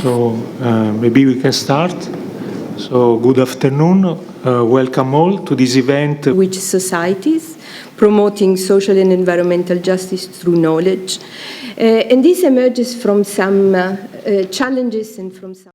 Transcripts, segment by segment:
So maybe we can start. So good afternoon. Welcome all to this event. Which societies promoting social and environmental justice through knowledge. And this emerges from some challenges and from some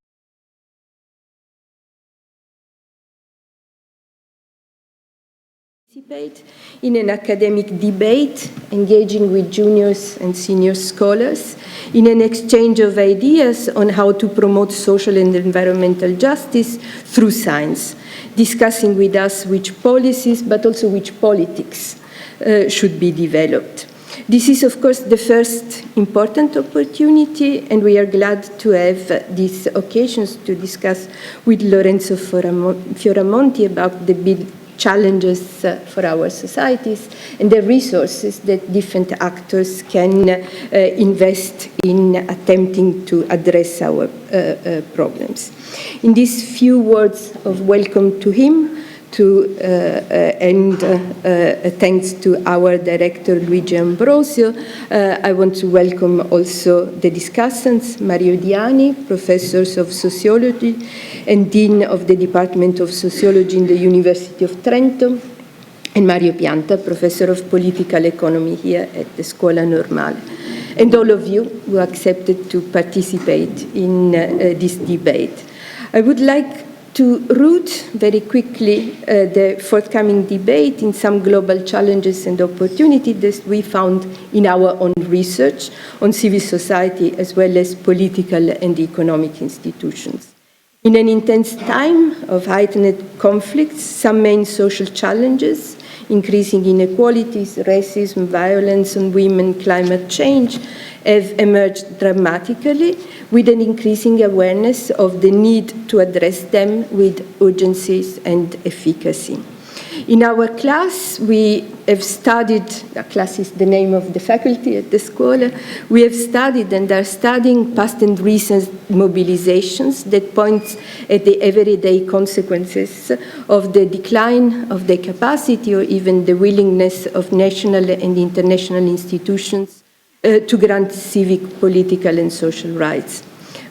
participate in an academic debate, engaging with juniors and senior scholars, in an exchange of ideas on how to promote social and environmental justice through science, discussing with us which policies, but also which politics should be developed. This is, of course, the first important opportunity, and we are glad to have these occasions to discuss with Lorenzo Fioramonti about the big challenges for our societies and the resources that different actors can invest in attempting to address our problems. In these few words of welcome to him, and thanks to our director, Luigi Ambrosio, I want to welcome also the discussants, Mario Diani, professors of sociology and dean of the Department of Sociology in the University of Trento, and Mario Pianta, professor of political economy here at the Scuola Normale, and all of you who accepted to participate in this debate. I would like to root very quickly the forthcoming debate in some global challenges and opportunities that we found in our own research on civil society as well as political and economic institutions. In an intense time of heightened conflicts, some main social challenges, increasing inequalities, racism, violence on women, climate change, have emerged dramatically with an increasing awareness of the need to address them with urgencies and efficacy. In our class, we have studied, the class is the name of the faculty at the Scuola, we have studied and are studying past and recent mobilizations that point at the everyday consequences of the decline of the capacity or even the willingness of national and international institutions to grant civic, political, and social rights.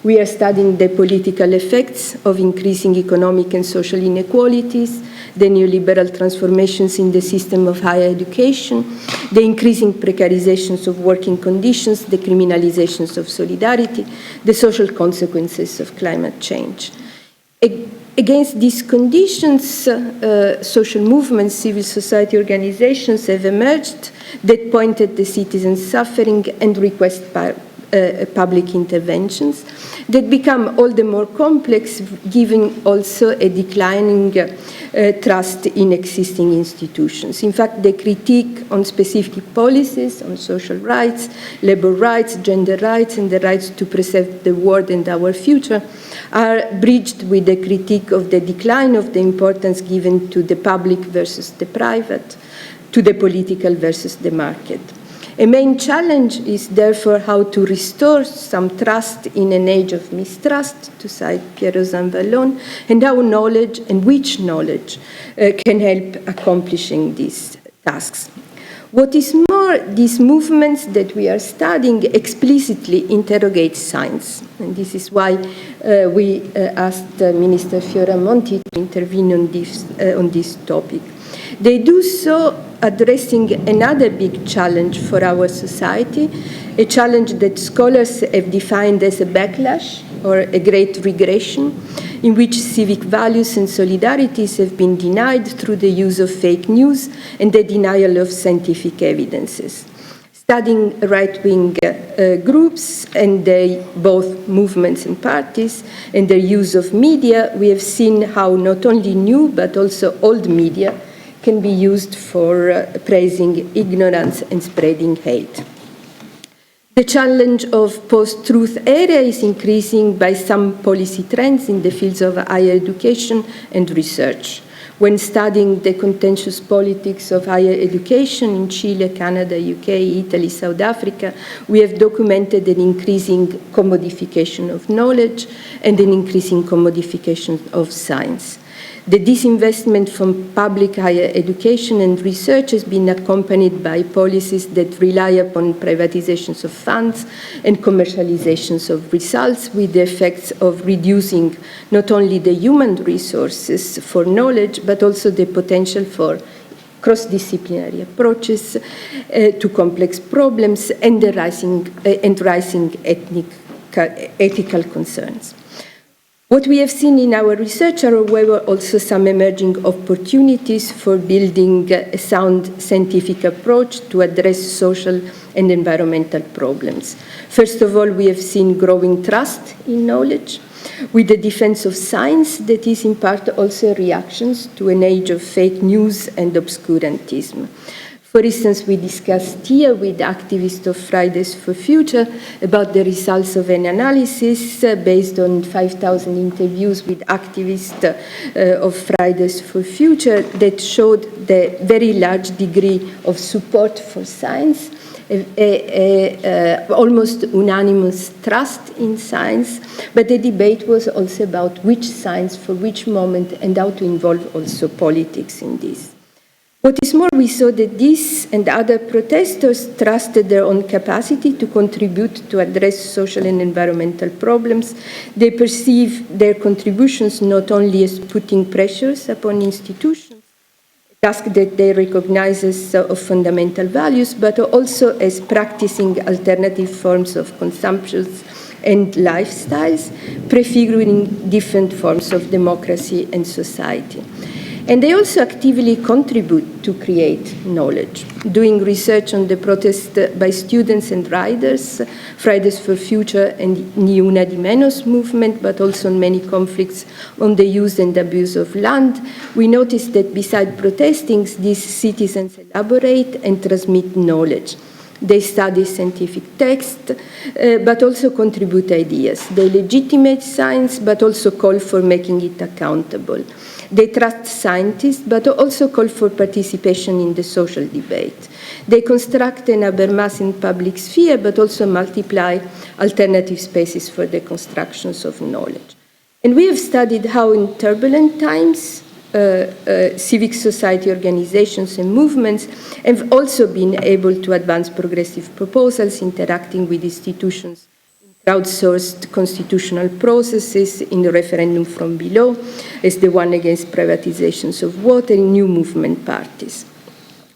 We are studying the political effects of increasing economic and social inequalities, the neoliberal transformations in the system of higher education, the increasing precarizations of working conditions, the criminalizations of solidarity, the social consequences of climate change. Against these conditions, social movements, civil society organizations have emerged that point at the citizens' suffering and request public interventions that become all the more complex, given also a declining trust in existing institutions. In fact, the critique on specific policies on social rights, labor rights, gender rights, and the rights to preserve the world and our future are bridged with the critique of the decline of the importance given to the public versus the private, to the political versus the market. A main challenge is therefore how to restore some trust in an age of mistrust, to cite Piero Zanvallone, and how knowledge and which knowledge can help accomplishing these tasks. What is more, these movements that we are studying explicitly interrogate science. And this is why we asked Minister Fioramonti to intervene on this topic. They do so addressing another big challenge for our society, a challenge that scholars have defined as a backlash or a great regression, in which civic values and solidarities have been denied through the use of fake news and the denial of scientific evidences. Studying right-wing groups and both movements and parties and their use of media, we have seen how not only new but also old media can be used for praising ignorance and spreading hate. The challenge of post-truth era is increasing by some policy trends in the fields of higher education and research. When studying the contentious politics of higher education in Chile, Canada, UK, Italy, South Africa, we have documented an increasing commodification of knowledge and an increasing commodification of science. The disinvestment from public higher education and research has been accompanied by policies that rely upon privatizations of funds and commercializations of results, with the effects of reducing not only the human resources for knowledge, but also the potential for cross-disciplinary approaches to complex problems and rising ethical concerns. What we have seen in our research are, however, also some emerging opportunities for building a sound scientific approach to address social and environmental problems. First of all, we have seen growing trust in knowledge, with the defense of science that is in part also reactions to an age of fake news and obscurantism. For instance, we discussed here with activists of Fridays for Future about the results of an analysis based on 5,000 interviews with activists of Fridays for Future that showed the very large degree of support for science, almost unanimous trust in science, but the debate was also about which science for which moment and how to involve also politics in this. What is more, we saw that this and other protesters trusted their own capacity to contribute to address social and environmental problems. They perceive their contributions not only as putting pressures upon institutions, a task that they recognize as of fundamental values, but also as practicing alternative forms of consumption and lifestyles, prefiguring different forms of democracy and society. And they also actively contribute to create knowledge, doing research on the protest by students and riders, Fridays for Future and Ni Una di Menos movement, but also on many conflicts on the use and abuse of land. We noticed that beside protesting, these citizens elaborate and transmit knowledge. They study scientific text, but also contribute ideas. They legitimate science, but also call for making it accountable. They trust scientists, but also call for participation in the social debate. They construct an Habermasian public sphere, but also multiply alternative spaces for the constructions of knowledge. And we have studied how in turbulent times, civic society organizations and movements have also been able to advance progressive proposals, interacting with institutions, crowdsourced constitutional processes in the referendum from below, as the one against privatizations of water in new movement parties.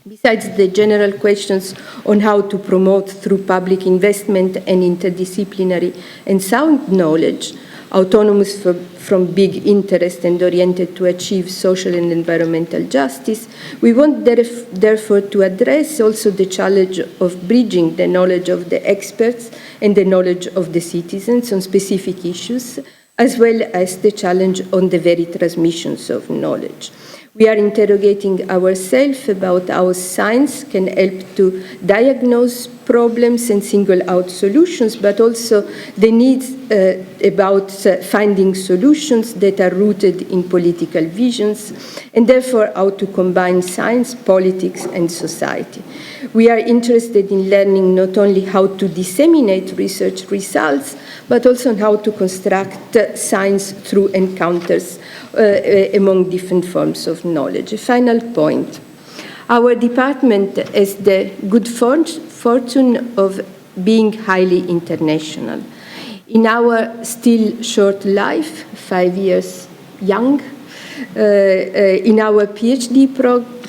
Besides the general questions on how to promote through public investment and interdisciplinary and sound knowledge, autonomous from big interest and oriented to achieve social and environmental justice, we want therefore to address also the challenge of bridging the knowledge of the experts and the knowledge of the citizens on specific issues, as well as the challenge on the very transmissions of knowledge. We are interrogating ourselves about how science can help to diagnose problems and single out solutions, but also the needs about finding solutions that are rooted in political visions, and therefore how to combine science, politics, and society. We are interested in learning not only how to disseminate research results, but also on how to construct science through encounters among different forms of knowledge. A final point. Our department has the good fortune of being highly international. In our still short life, 5 years young, in our PhD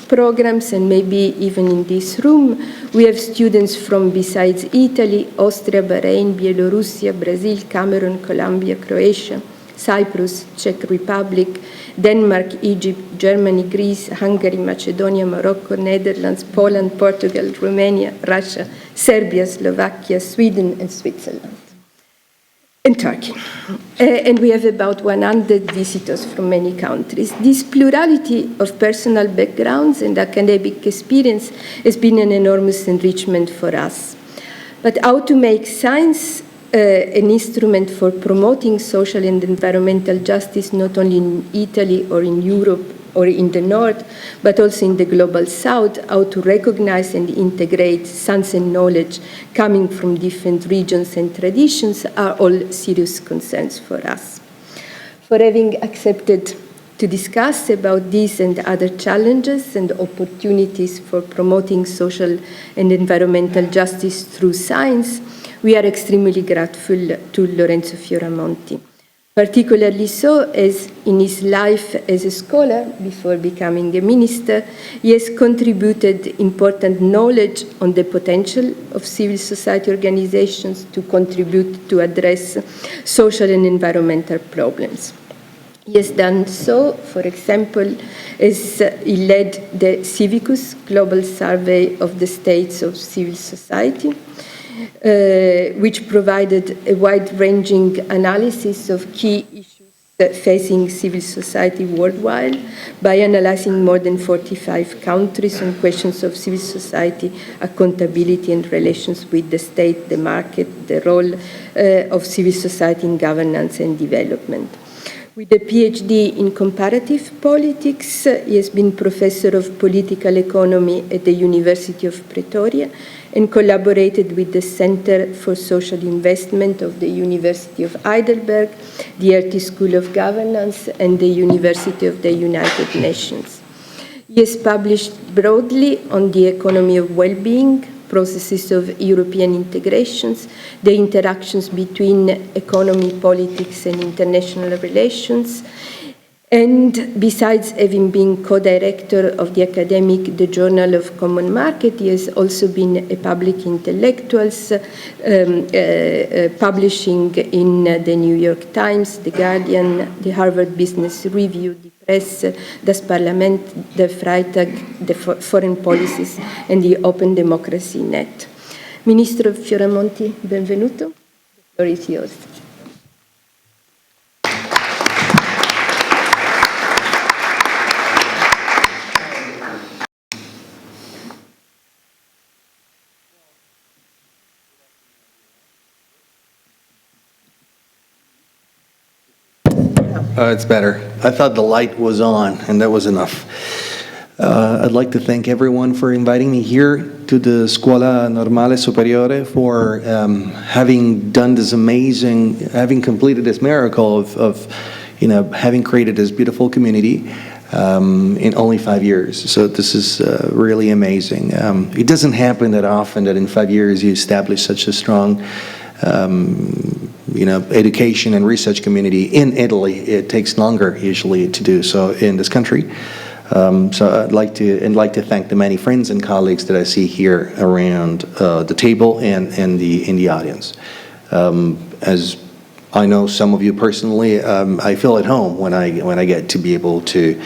programs and maybe even in this room, we have students from besides Italy, Austria, Bahrain, Belarus, Brazil, Cameroon, Colombia, Croatia, Cyprus, Czech Republic, Denmark, Egypt, Germany, Greece, Hungary, Macedonia, Morocco, Netherlands, Poland, Portugal, Romania, Russia, Serbia, Slovakia, Sweden, and Switzerland, and Turkey. And we have about 100 visitors from many countries. This plurality of personal backgrounds and academic experience has been an enormous enrichment for us. But how to make science an instrument for promoting social and environmental justice, not only in Italy or in Europe or in the North, but also in the global South, how to recognize and integrate science and knowledge coming from different regions and traditions are all serious concerns for us. For having accepted To discuss about these and other challenges and opportunities for promoting social and environmental justice through science, we are extremely grateful to Lorenzo Fioramonti. Particularly so as in his life as a scholar before becoming a minister, he has contributed important knowledge on the potential of civil society organizations to contribute to address social and environmental problems. He has done so, for example, as he led the Civicus Global Survey of the States of Civil Society, which provided a wide-ranging analysis of key issues facing civil society worldwide by analyzing more than 45 countries on questions of civil society accountability and relations with the state, the market, the role of civil society in governance and development. With a PhD in comparative politics, he has been professor of political economy at the University of Pretoria and collaborated with the Center for Social Investment of the University of Heidelberg, the RT School of Governance, and the University of the United Nations. He has published broadly on the economy of well-being, processes of European integrations, the interactions between economy, politics, and international relations. And besides having been co-director of the academic The Journal of Common Market, he has also been a public intellectual, publishing in the New York Times, The Guardian, the Harvard Business Review, the Press, Das Parlament, the Freitag, the Foreign Policies, and the Open Democracy Net. Ministro Fioramonti, benvenuto. The floor is yours. It's better. I thought the light was on, and that was enough. I'd like to thank everyone for inviting me here to the Scuola Normale Superiore for having done this amazing, having completed this miracle of having created this beautiful community in only 5 years. So this is really amazing. It doesn't happen that often that in 5 years you establish such a strong education and research community in Italy. It takes longer usually to do so in this country. So I'd like to thank the many friends and colleagues that I see here around the table and in the audience. As I know some of you personally, I feel at home when I get to be able to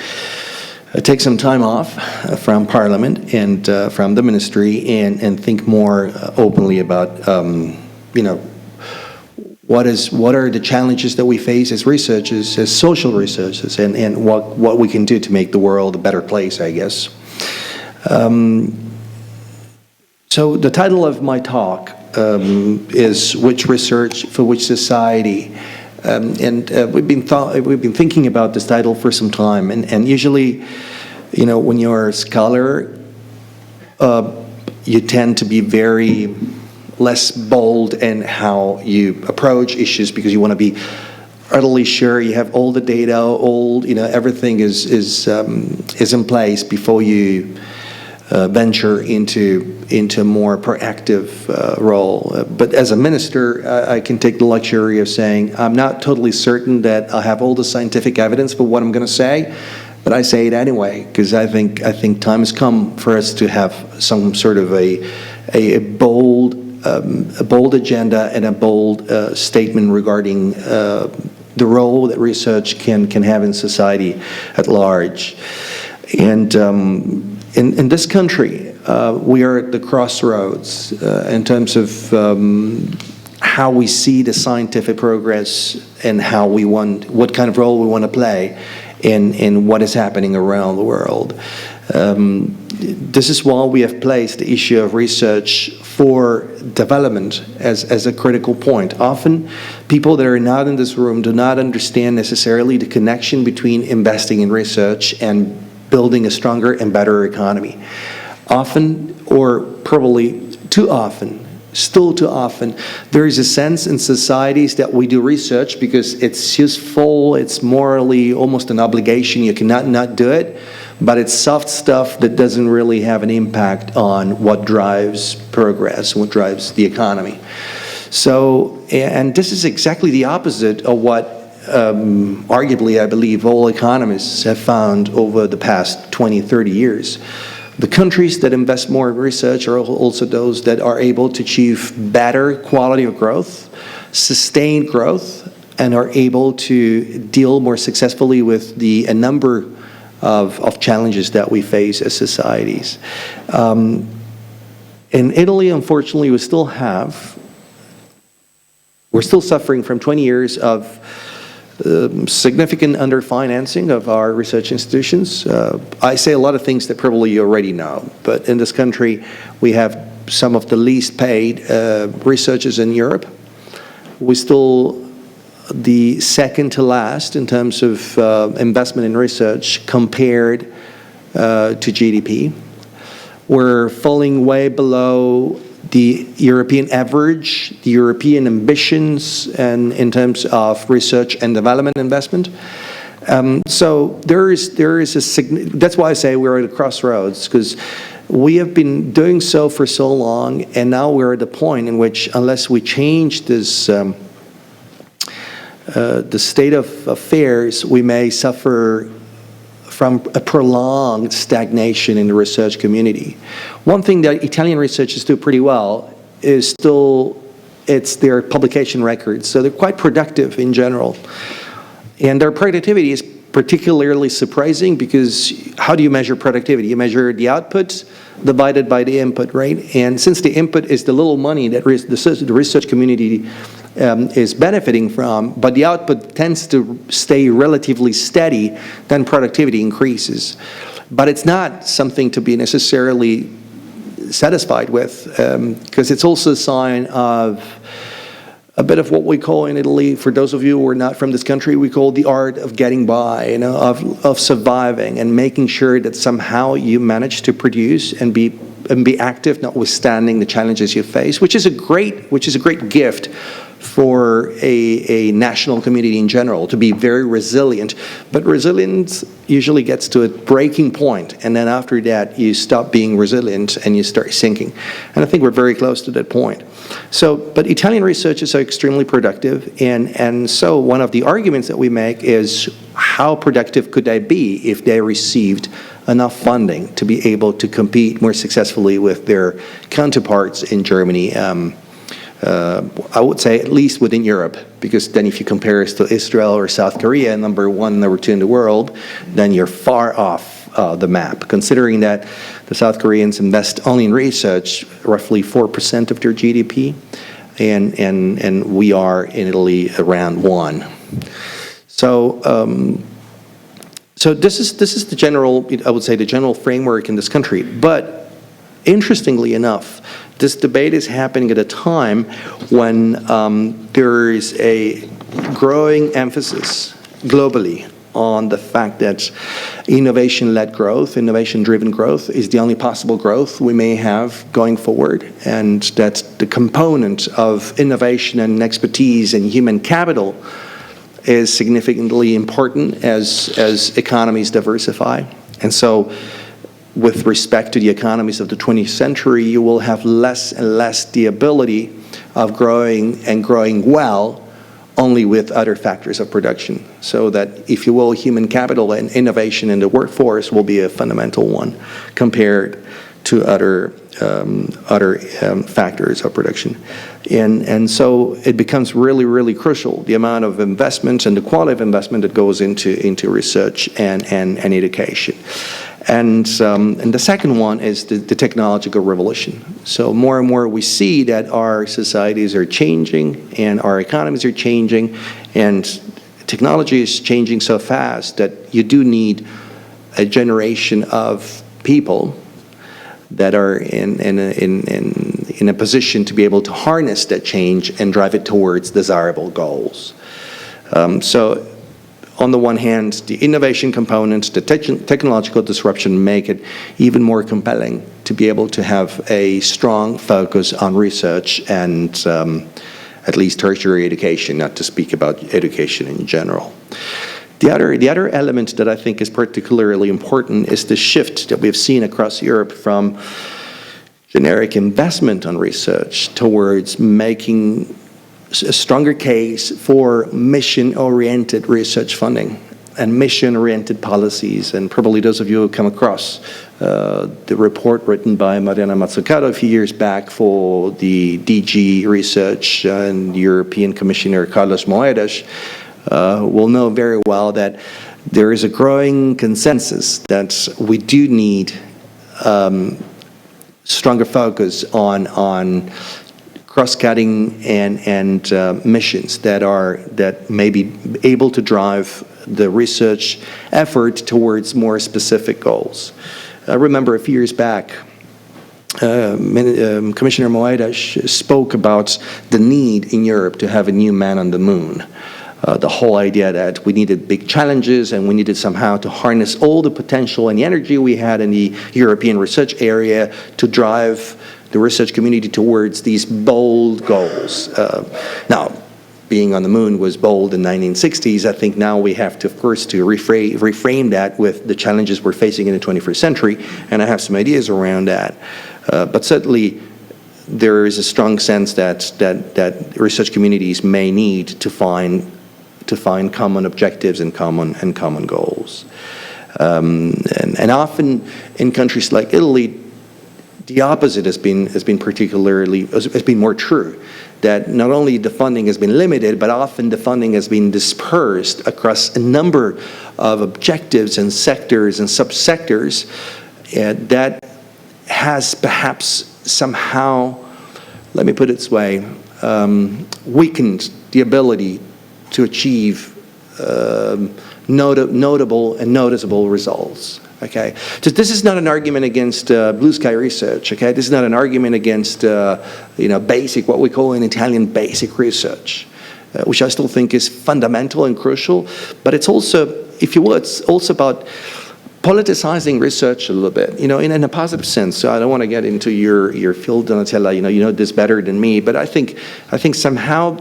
take some time off from Parliament and from the Ministry and think more openly about what are the challenges that we face as researchers, as social researchers, and what we can do to make the world a better place, I guess. So the title of my talk is "Which Research for Which Society?" We've been thinking about this title for some time, and usually, when you're a scholar, you tend to be very less bold in how you approach issues because you want to be utterly sure you have all the data, everything is in place before you venture into a more proactive role. But as a minister, I can take the luxury of saying I'm not totally certain that I have all the scientific evidence for what I'm going to say, but I say it anyway because I think time has come for us to have some sort of a bold agenda and a bold statement regarding the role that research can have in society at large. And in this country, we are at the crossroads in terms of how we see the scientific progress and what kind of role we want to play in what is happening around the world. This is why we have placed the issue of research for development as a critical point. Often, people that are not in this room do not understand necessarily the connection between investing in research and building a stronger and better economy. Often, or probably too often, Still too often, there is a sense in societies that we do research because it's useful, it's morally almost an obligation, you cannot not do it, but it's soft stuff that doesn't really have an impact on what drives progress, what drives the economy. So, and this is exactly the opposite of what arguably, I believe, all economists have found over the past 20, 30 years. The countries that invest more in research are also those that are able to achieve better quality of growth, sustained growth, and are able to deal more successfully with a number of challenges that we face as societies. In Italy, unfortunately, we're still suffering from 20 years of significant underfinancing of our research institutions. I say a lot of things that probably you already know, but in this country we have some of the least paid researchers in Europe. We're still the second to last in terms of investment in research compared to GDP. We're falling way below the European average, the European ambitions, and in terms of research and development investment. So there is that's why I say we're at a crossroads, because we have been doing so for so long, and now we're at a point in which, unless we change this, the state of affairs, we may suffer from a prolonged stagnation in the research community. One thing that Italian researchers do pretty well is it's their publication records. So they're quite productive in general. And their productivity is particularly surprising because how do you measure productivity? You measure the output divided by the input, right? And since the input is the little money that the research community is benefiting from, but the output tends to stay relatively steady, then productivity increases. But it's not something to be necessarily satisfied with, because it's also a sign of a bit of what we call in Italy, for those of you who are not from this country, we call the art of getting by, of surviving and making sure that somehow you manage to produce and be active, notwithstanding the challenges you face, which is a great gift for a national community in general, to be very resilient. But resilience usually gets to a breaking point, and then after that you stop being resilient and you start sinking. And I think we're very close to that point. So, but Italian researchers are extremely productive, and so one of the arguments that we make is, how productive could they be if they received enough funding to be able to compete more successfully with their counterparts in Germany? I would say at least within Europe, because then if you compare us to Israel or South Korea, number one, number two in the world, then you're far off the map, considering that the South Koreans invest only in research roughly 4% of their GDP, and we are in Italy around 1%. So so this is the general, I would say, the general framework in this country. But interestingly enough, this debate is happening at a time when there is a growing emphasis globally on the fact that innovation-led growth, innovation-driven growth is the only possible growth we may have going forward, and that the component of innovation and expertise and human capital is significantly important as economies diversify. And so with respect to the economies of the 20th century, you will have less and less the ability of growing and growing well only with other factors of production. So that, if you will, human capital and innovation in the workforce will be a fundamental one compared to other factors of production. And so it becomes really, really crucial, the amount of investment and the quality of investment that goes into research and education. And the second one is the technological revolution. So more and more we see that our societies are changing and our economies are changing, and technology is changing so fast that you do need a generation of people that are in a position to be able to harness that change and drive it towards desirable goals. So on the one hand, the innovation components, the technological disruption make it even more compelling to be able to have a strong focus on research and at least tertiary education, not to speak about education in general. The other element that I think is particularly important is the shift that we've seen across Europe from generic investment on research towards making a stronger case for mission-oriented research funding and mission-oriented policies. And probably those of you who come across the report written by Mariana Mazzucato a few years back for the DG Research and European Commissioner Carlos Moedas will know very well that there is a growing consensus that we do need stronger focus on cross-cutting and missions that may be able to drive the research effort towards more specific goals. I remember a few years back, Commissioner Moedas spoke about the need in Europe to have a new man on the moon. The whole idea that we needed big challenges and we needed somehow to harness all the potential and the energy we had in the European research area to drive the research community towards these bold goals. Now, being on the moon was bold in the 1960s. I think now we have to, of course, to reframe that with the challenges we're facing in the 21st century, and I have some ideas around that. But certainly, there is a strong sense that research communities may need to find common objectives and common goals. And often in countries like Italy, the opposite has been more true. That not only the funding has been limited, but often the funding has been dispersed across a number of objectives and sectors and subsectors that has perhaps somehow, let me put it this way, weakened the ability to achieve notable and noticeable results. Okay, so this is not an argument against blue sky research. Okay, this is not an argument against basic, what we call in Italian, basic research, which I still think is fundamental and crucial. But it's also, if you will, it's also about politicizing research a little bit, in a positive sense. So I don't want to get into your field, Donatella. You know this better than me. But I think somehow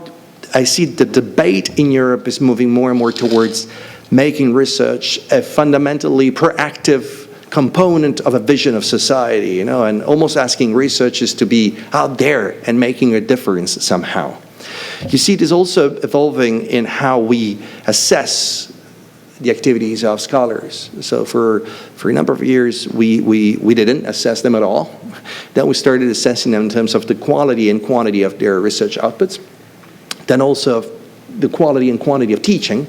I see the debate in Europe is moving more and more towards making research a fundamentally proactive component of a vision of society, and almost asking researchers to be out there and making a difference somehow. You see, it is also evolving in how we assess the activities of scholars. So for a number of years, we didn't assess them at all. Then we started assessing them in terms of the quality and quantity of their research outputs. Then also the quality and quantity of teaching.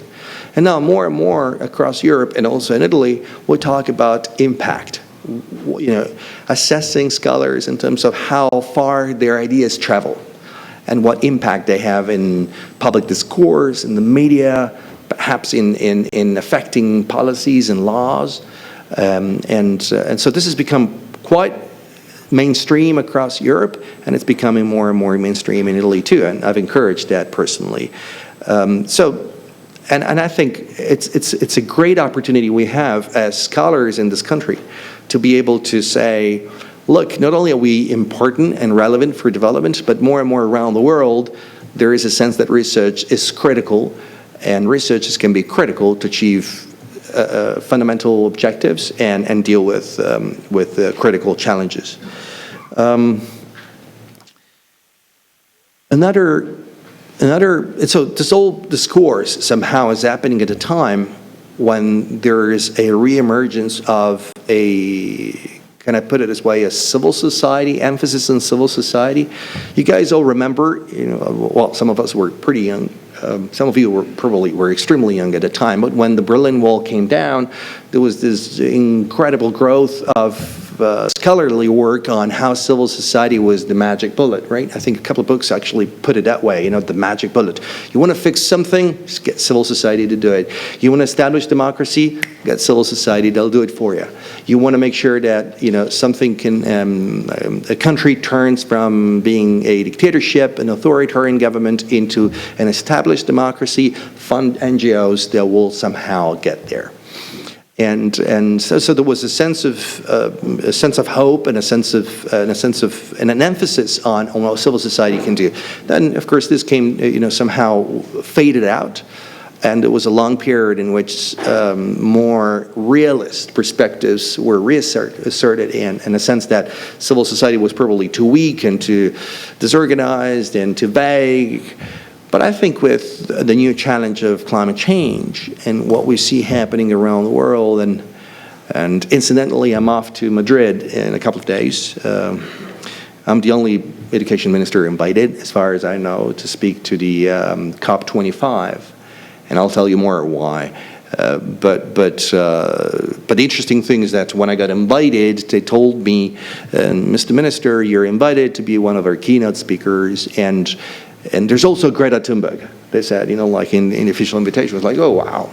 And now more and more across Europe and also in Italy, we talk about impact. Assessing scholars in terms of how far their ideas travel and what impact they have in public discourse, in the media, perhaps in affecting policies and laws. And so this has become quite mainstream across Europe, and it's becoming more and more mainstream in Italy too, and I've encouraged that personally. And I think it's a great opportunity we have as scholars in this country to be able to say, look, not only are we important and relevant for development, but more and more around the world, there is a sense that research is critical, and researchers can be critical to achieve fundamental objectives and deal with critical challenges. So this whole discourse somehow is happening at a time when there is a reemergence of can I put it this way, a civil society, emphasis on civil society. You guys all remember, well, some of us were pretty young. Some of you were extremely young at the time, but when the Berlin Wall came down, there was this incredible growth of scholarly work on how civil society was the magic bullet, right? I think a couple of books actually put it that way, the magic bullet. You want to fix something, just get civil society to do it. You want to establish democracy, get civil society, they'll do it for you. You want to make sure that, something a country turns from being a dictatorship, an authoritarian government, into an established democracy, fund NGOs that will somehow get there. And so there was a sense of hope and an emphasis on what civil society can do. Then, of course, this came, somehow faded out, and it was a long period in which more realist perspectives were reasserted in a sense that civil society was probably too weak and too disorganized and too vague. But I think with the new challenge of climate change and what we see happening around the world, and incidentally, I'm off to Madrid in a couple of days. I'm the only education minister invited, as far as I know, to speak to the COP25, and I'll tell you more why. But the interesting thing is that when I got invited, they told me, Mr. Minister, you're invited to be one of our keynote speakers, and there's also Greta Thunberg, they said, like in the official invitation. It was like, oh, wow,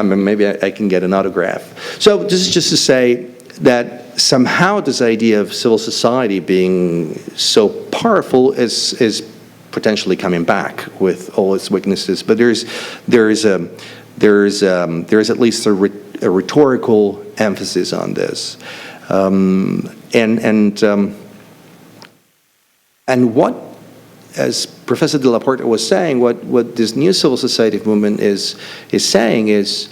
maybe I can get an autograph. So this is just to say that somehow this idea of civil society being so powerful is potentially coming back with all its weaknesses. But there is at least a rhetorical emphasis on this. And what, as Professor Della was saying, what this new civil society movement is saying is,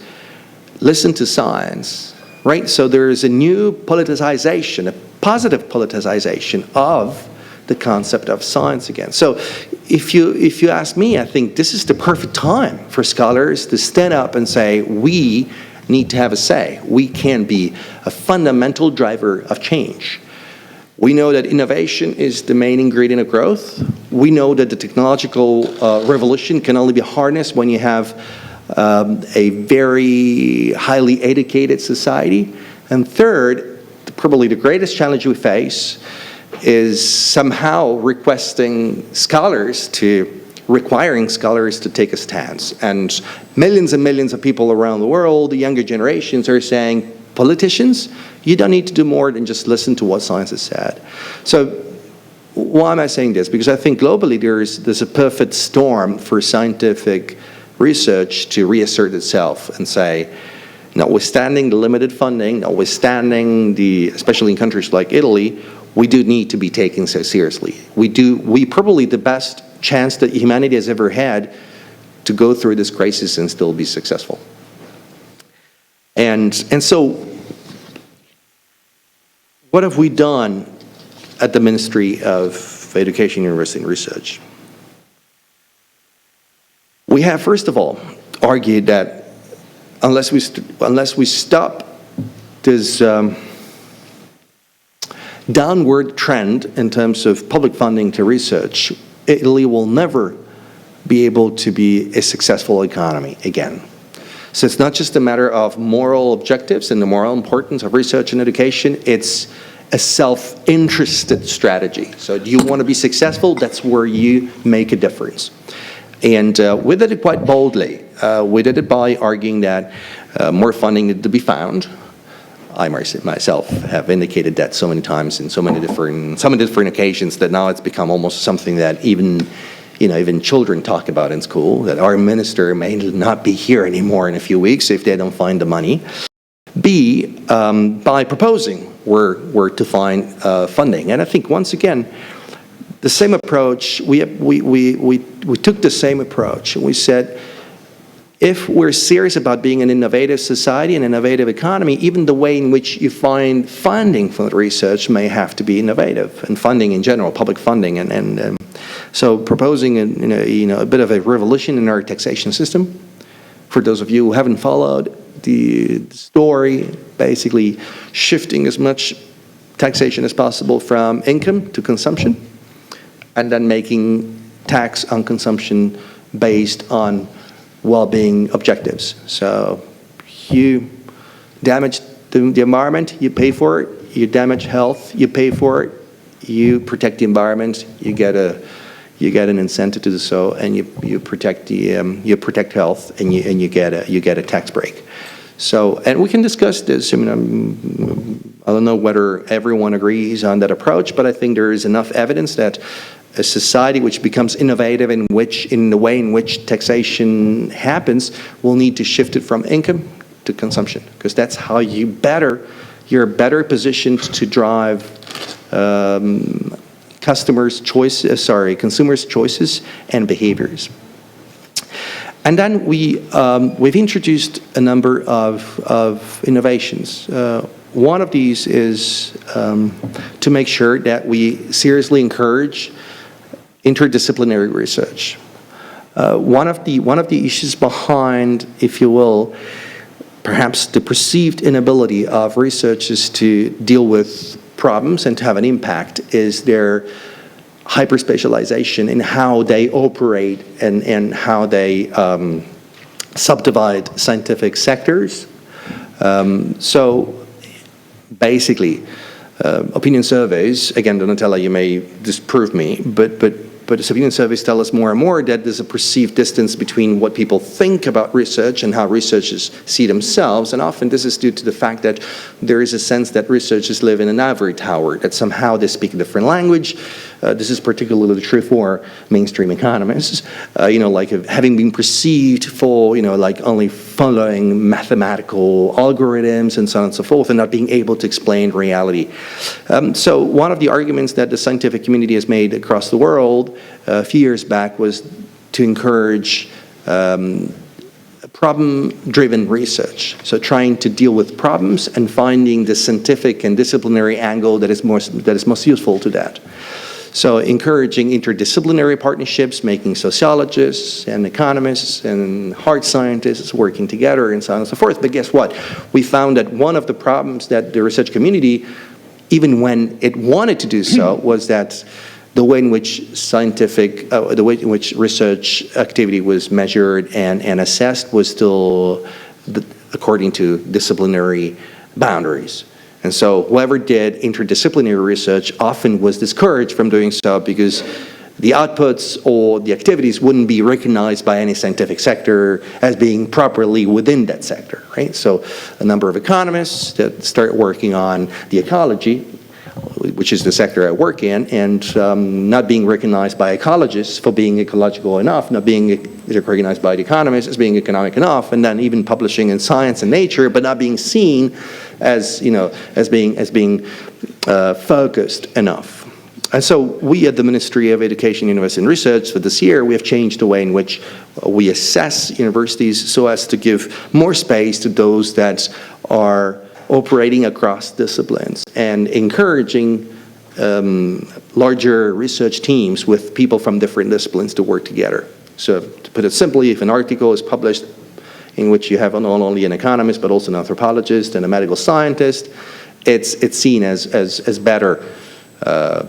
listen to science, right? So there is a new politicization, a positive politicization of the concept of science again. So if you ask me, I think this is the perfect time for scholars to stand up and say, we need to have a say. We can be a fundamental driver of change. We know that innovation is the main ingredient of growth. We know that the technological revolution can only be harnessed when you have a very highly educated society. And third, probably the greatest challenge we face is somehow requiring scholars to take a stance. And millions of people around the world, the younger generations, are saying, politicians, you don't need to do more than just listen to what science has said. So why am I saying this? Because I think globally there's a perfect storm for scientific research to reassert itself and say, notwithstanding the limited funding, notwithstanding especially in countries like Italy, we do need to be taken so seriously. We probably the best chance that humanity has ever had to go through this crisis and still be successful. And so what have we done at the Ministry of Education, University and Research? We have, first of all, argued that unless we stop this downward trend in terms of public funding to research, Italy will never be able to be a successful economy again. So it's not just a matter of moral objectives and the moral importance of research and education, it's a self-interested strategy. So do you want to be successful? That's where you make a difference. And we did it quite boldly. We did it by arguing that more funding needed to be found. I myself have indicated that so many times in so many different occasions that now it's become almost something that even children talk about in school, that our minister may not be here anymore in a few weeks if they don't find the money. B, by proposing where to find funding. And I think once again, the same approach, we took the same approach, and we said, if we're serious about being an innovative society, an innovative economy, even the way in which you find funding for research may have to be innovative, and funding in general, public funding, and so proposing a bit of a revolution in our taxation system. For those of you who haven't followed the story, basically shifting as much taxation as possible from income to consumption, and then making tax on consumption based on well-being objectives. So you damage the environment, you pay for it. you damage health, you pay for it. You protect the environment, you get an incentive to do so, and you protect health, and you get a tax break. So, and we can discuss this. I mean, I don't know whether everyone agrees on that approach, but I think there is enough evidence that a society which becomes innovative in the way in which taxation happens will need to shift it from income to consumption, because that's how you're better positioned to drive consumers' choices and behaviors. And then we've introduced a number of innovations. One of these is to make sure that we seriously encourage interdisciplinary research. One of the issues behind, if you will, perhaps the perceived inability of researchers to deal with problems and to have an impact is their hyperspecialization in how they operate and how they subdivide scientific sectors. So basically, opinion surveys, again, Donatella, you may disprove me, but opinion surveys tell us more and more that there's a perceived distance between what people think about research and how researchers see themselves, and often this is due to the fact that there is a sense that researchers live in an ivory tower, that somehow they speak a different language. This is particularly true for mainstream economists, like having been perceived for, like only following mathematical algorithms and so on and so forth, and not being able to explain reality. So one of the arguments that the scientific community has made across the world a few years back was to encourage problem-driven research. So trying to deal with problems and finding the scientific and disciplinary angle that is most useful to that. So encouraging interdisciplinary partnerships, making sociologists and economists and hard scientists working together and so on and so forth. But guess what? We found that one of the problems that the research community, even when it wanted to do so, was that the way in which research activity was measured and assessed was still according to disciplinary boundaries. And so whoever did interdisciplinary research often was discouraged from doing so because the outputs or the activities wouldn't be recognized by any scientific sector as being properly within that sector, right? So a number of economists that start working on the ecology, which is the sector I work in, and not being recognized by ecologists for being ecological enough, not being recognized by the economists as being economic enough, and then even publishing in Science and Nature, but not being seen as being focused enough. And so we at the Ministry of Education, University and Research for this year, we have changed the way in which we assess universities so as to give more space to those that are operating across disciplines and encouraging larger research teams with people from different disciplines to work together. So to put it simply, if an article is published in which you have not only an economist but also an anthropologist and a medical scientist, it's seen as better,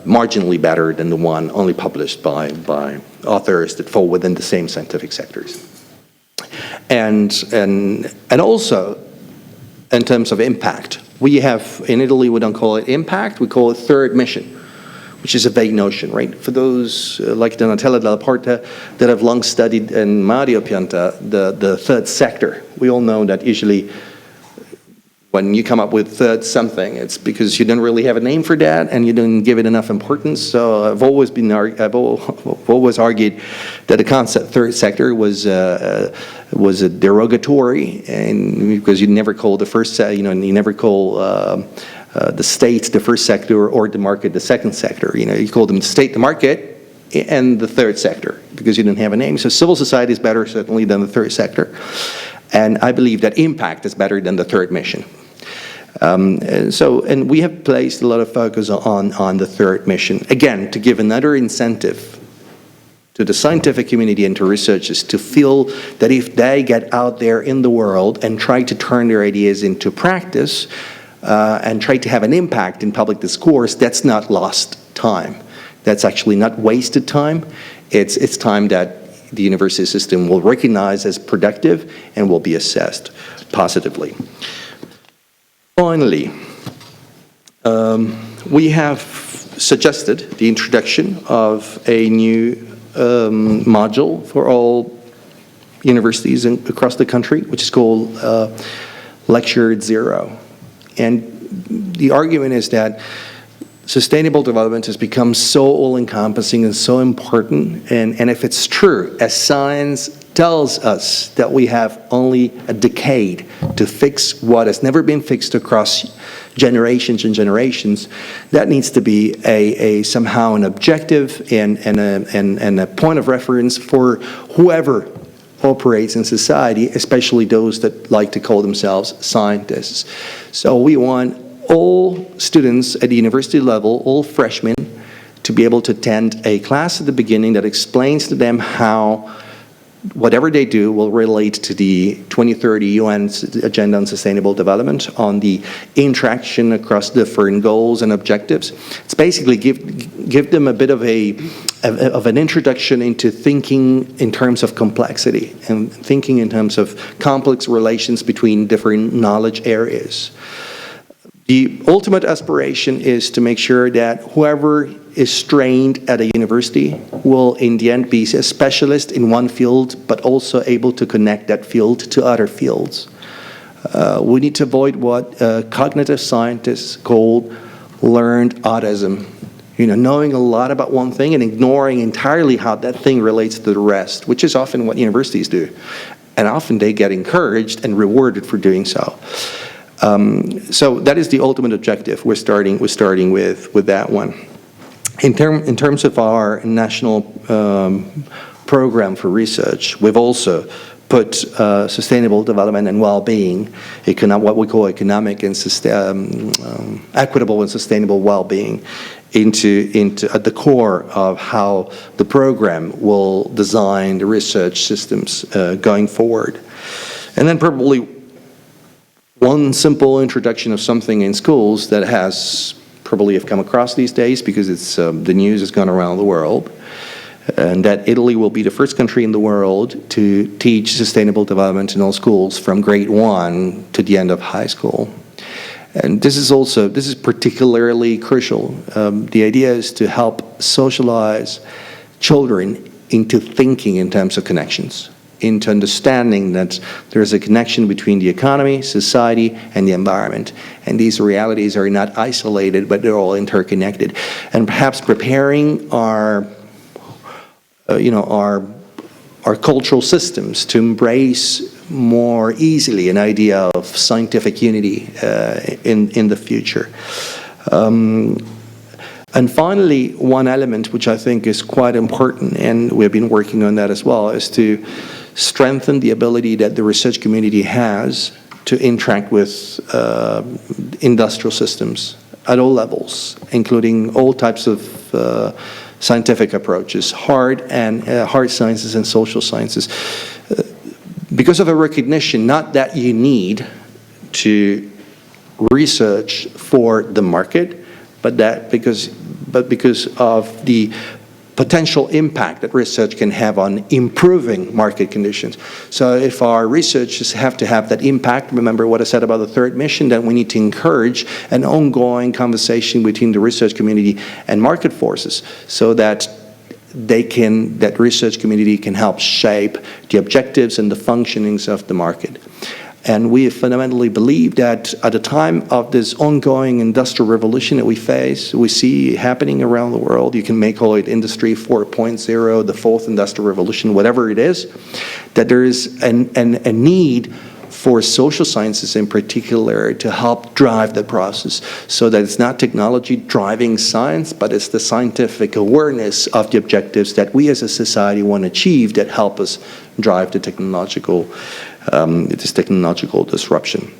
marginally better than the one only published by authors that fall within the same scientific sectors. And also, in terms of impact, we have, in Italy, we don't call it impact, we call it third mission, which is a vague notion, right? For those like Donatella Della Porta that have long studied in Mario Pianta, the third sector, we all know that usually when you come up with third something, it's because you don't really have a name for that and you didn't give it enough importance. So I've always argued that the concept third sector was a derogatory, and because you never call the first, you never call the state the first sector or the market the second sector. You call them the state, the market, and the third sector because you didn't have a name. So civil society is better certainly than the third sector, and I believe that impact is better than the third mission. And we have placed a lot of focus on the third mission, again, to give another incentive to the scientific community and to researchers to feel that if they get out there in the world and try to turn their ideas into practice and try to have an impact in public discourse, that's not lost time. That's actually not wasted time. It's time that the university system will recognize as productive and will be assessed positively. Finally, We have suggested the introduction of a new module for all universities across the country, which is called Lecture Zero. And the argument is that sustainable development has become so all-encompassing and so important, and if it's true, as science tells us that we have only a decade to fix what has never been fixed across generations and generations, that needs to be somehow an objective and a point of reference for whoever operates in society, especially those that like to call themselves scientists. So we want all students at the university level, all freshmen, to be able to attend a class at the beginning that explains to them how whatever they do will relate to the 2030 UN Agenda on Sustainable Development, on the interaction across different goals and objectives. It's basically give them a bit of an introduction into thinking in terms of complexity and thinking in terms of complex relations between different knowledge areas. The ultimate aspiration is to make sure that whoever is trained at a university will in the end be a specialist in one field, but also able to connect that field to other fields. We need to avoid what cognitive scientists call learned autism. Knowing a lot about one thing and ignoring entirely how that thing relates to the rest, which is often what universities do. And often they get encouraged and rewarded for doing so. So that is the ultimate objective. We're starting with that one. In terms of our national program for research, we've also put sustainable development and well-being, what we call economic and equitable and sustainable well-being, into at the core of how the program will design the research systems going forward. And then probably one simple introduction of something in schools that has probably have come across these days because it's the news has gone around the world, and that Italy will be the first country in the world to teach sustainable development in all schools from grade 1 to the end of high school. And this is particularly crucial. The idea is to help socialize children into thinking in terms of connections, into understanding that there's a connection between the economy, society, and the environment. And these realities are not isolated, but they're all interconnected. And perhaps preparing our cultural systems to embrace more easily an idea of scientific unity in the future. And finally, one element which I think is quite important, and we've been working on that as well, is to strengthen the ability that the research community has to interact with industrial systems at all levels, including all types of scientific approaches, hard sciences and social sciences, because of a recognition not that you need to research for the market, but because of the potential impact that research can have on improving market conditions. So if our researchers have to have that impact, remember what I said about the third mission, then we need to encourage an ongoing conversation between the research community and market forces so that that research community can help shape the objectives and the functionings of the market. And we fundamentally believe that at the time of this ongoing industrial revolution that we see happening around the world, you can call it Industry 4.0, the fourth industrial revolution, whatever it is, that there is a need for social sciences in particular to help drive the process so that it's not technology driving science, but it's the scientific awareness of the objectives that we as a society want to achieve that help us drive the technological disruption.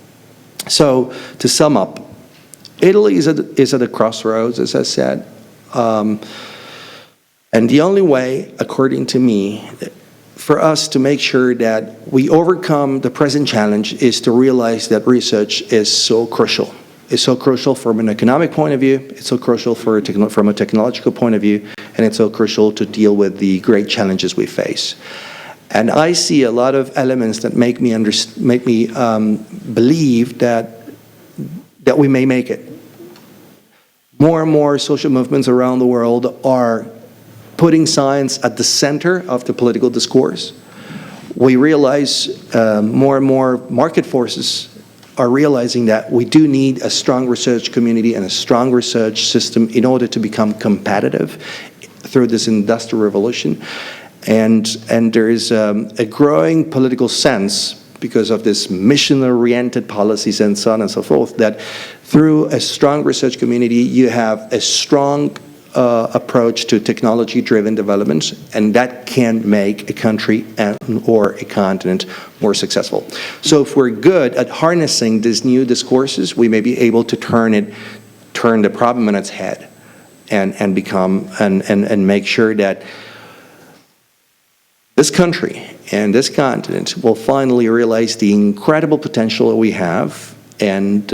So to sum up, Italy is at a crossroads, as I said, and the only way, according to me, for us to make sure that we overcome the present challenge is to realize that research is so crucial. It's so crucial from an economic point of view, it's so crucial from a technological point of view, and it's so crucial to deal with the great challenges we face. And I see a lot of elements that make me believe that we may make it. more and more social movements around the world are putting science at the center of the political discourse. We realize more and more market forces are realizing that we do need a strong research community and a strong research system in order to become competitive through this industrial revolution. And there is a growing political sense, because of this mission-oriented policies and so on and so forth, that through a strong research community, you have a strong approach to technology-driven development, and that can make a country or a continent more successful. So if we're good at harnessing these new discourses, we may be able to turn the problem on its head and become and make sure that this country and this continent will finally realize the incredible potential that we have and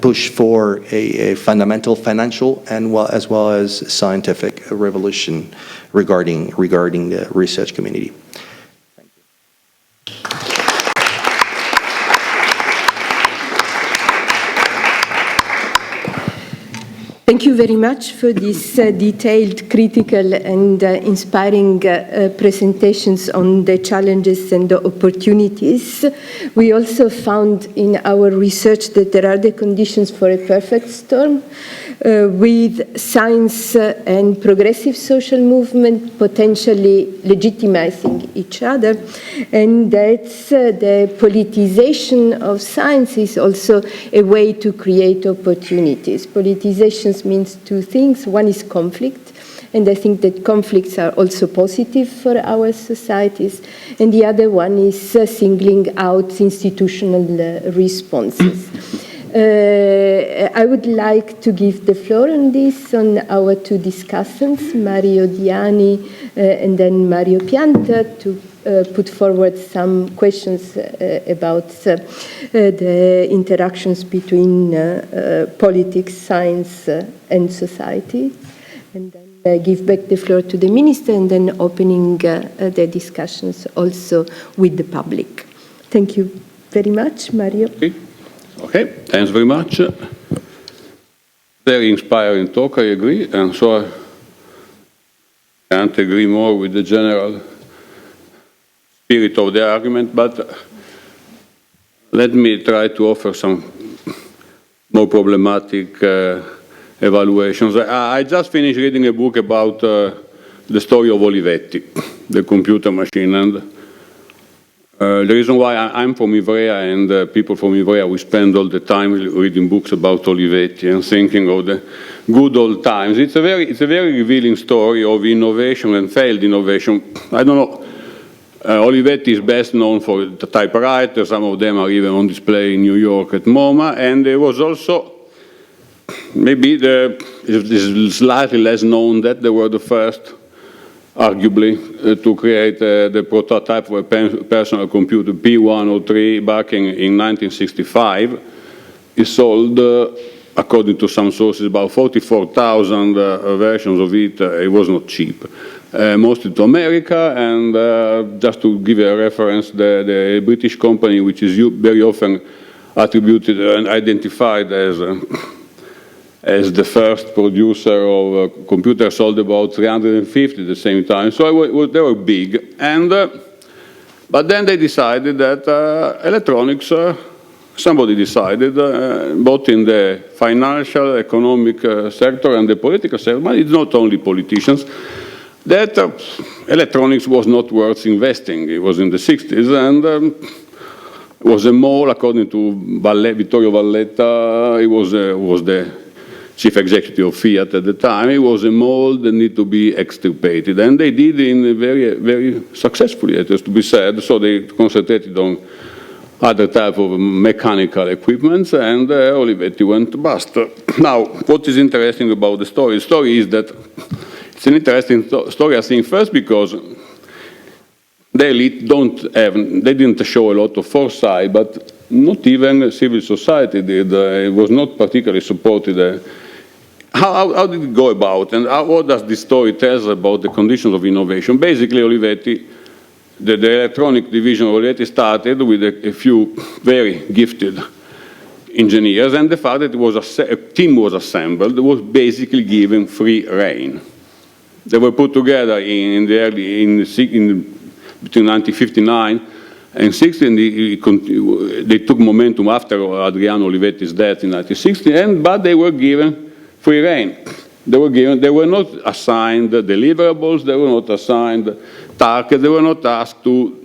push for a fundamental financial and as well as scientific revolution regarding the research community. Thank you. Thank you very much for these detailed, critical, and inspiring presentations on the challenges and the opportunities. We also found in our research that there are the conditions for a perfect storm, with science and progressive social movement potentially legitimizing each other, and that the politicization of science is also a way to create opportunities. Politicization means two things. One is conflict, and I think that conflicts are also positive for our societies, and the other one is singling out institutional responses. I would like to give the floor on this on our two discussants, Mario Diani and then Mario Pianta, to put forward some questions about the interactions between politics, science, and society, and then give back the floor to the Minister, and then opening the discussions also with the public. Thank you very much, Mario. Okay, thanks very much. Very inspiring talk, I agree, and so I can't agree more with the general spirit of the argument, but let me try to offer some more problematic evaluations. I just finished reading a book about the story of Olivetti, the computer machine, and the reason why I'm from Ivrea and people from Ivrea, we spend all the time reading books about Olivetti and thinking of the good old times. It's a very revealing story of innovation and failed innovation. I don't know. Olivetti is best known for the typewriter. Some of them are even on display in New York at MoMA. And there was also, maybe it's slightly less known that they were the first, arguably, to create the prototype of a personal computer, P103, back in 1965. It sold, according to some sources, about 44,000 versions of it. It was not cheap. Mostly to America, and just to give you a reference, the British company, which is very often attributed and identified as the first producer of computers, sold about 350 at the same time. So they were big. And but then they decided that electronics, somebody decided, both in the financial, economic sector and the political sector, but it's not only politicians, that electronics was not worth investing. It was in the 60s, and it was a mall, according to Vittorio Valletta. He was the chief executive of Fiat at the time. It was a mall that needed to be extirpated, and they did it very, very successfully, it has to be said. So they concentrated on other type of mechanical equipments, and Olivetti went bust. Now, what is interesting about the story? The story is that it's an interesting story, I think, first because the elite they didn't show a lot of foresight, but not even civil society did. It was not particularly supported. How did it go about, and what does this story tell us about the conditions of innovation? Basically, Olivetti, the electronic division of Olivetti started with a few very gifted engineers, and the fact that a team was assembled was basically given free rein. They were put together between 1959 and 60, and they took momentum after Adriano Olivetti's death in 1960, but they were given free rein. They were not assigned deliverables, they were not assigned targets, they were not asked to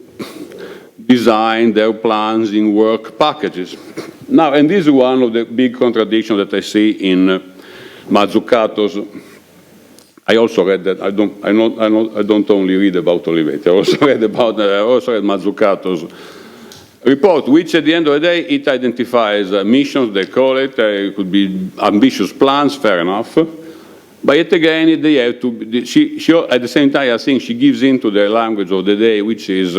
design their plans in work packages. Now, and this is one of the big contradictions that I see in Mazzucato's. I also read that. I don't only read about Olivetti. I also read Mazzucato's report, which at the end of the day it identifies missions. They call it. It could be ambitious plans. Fair enough. But yet again, they have to. She at the same time, I think she gives into the language of the day, which is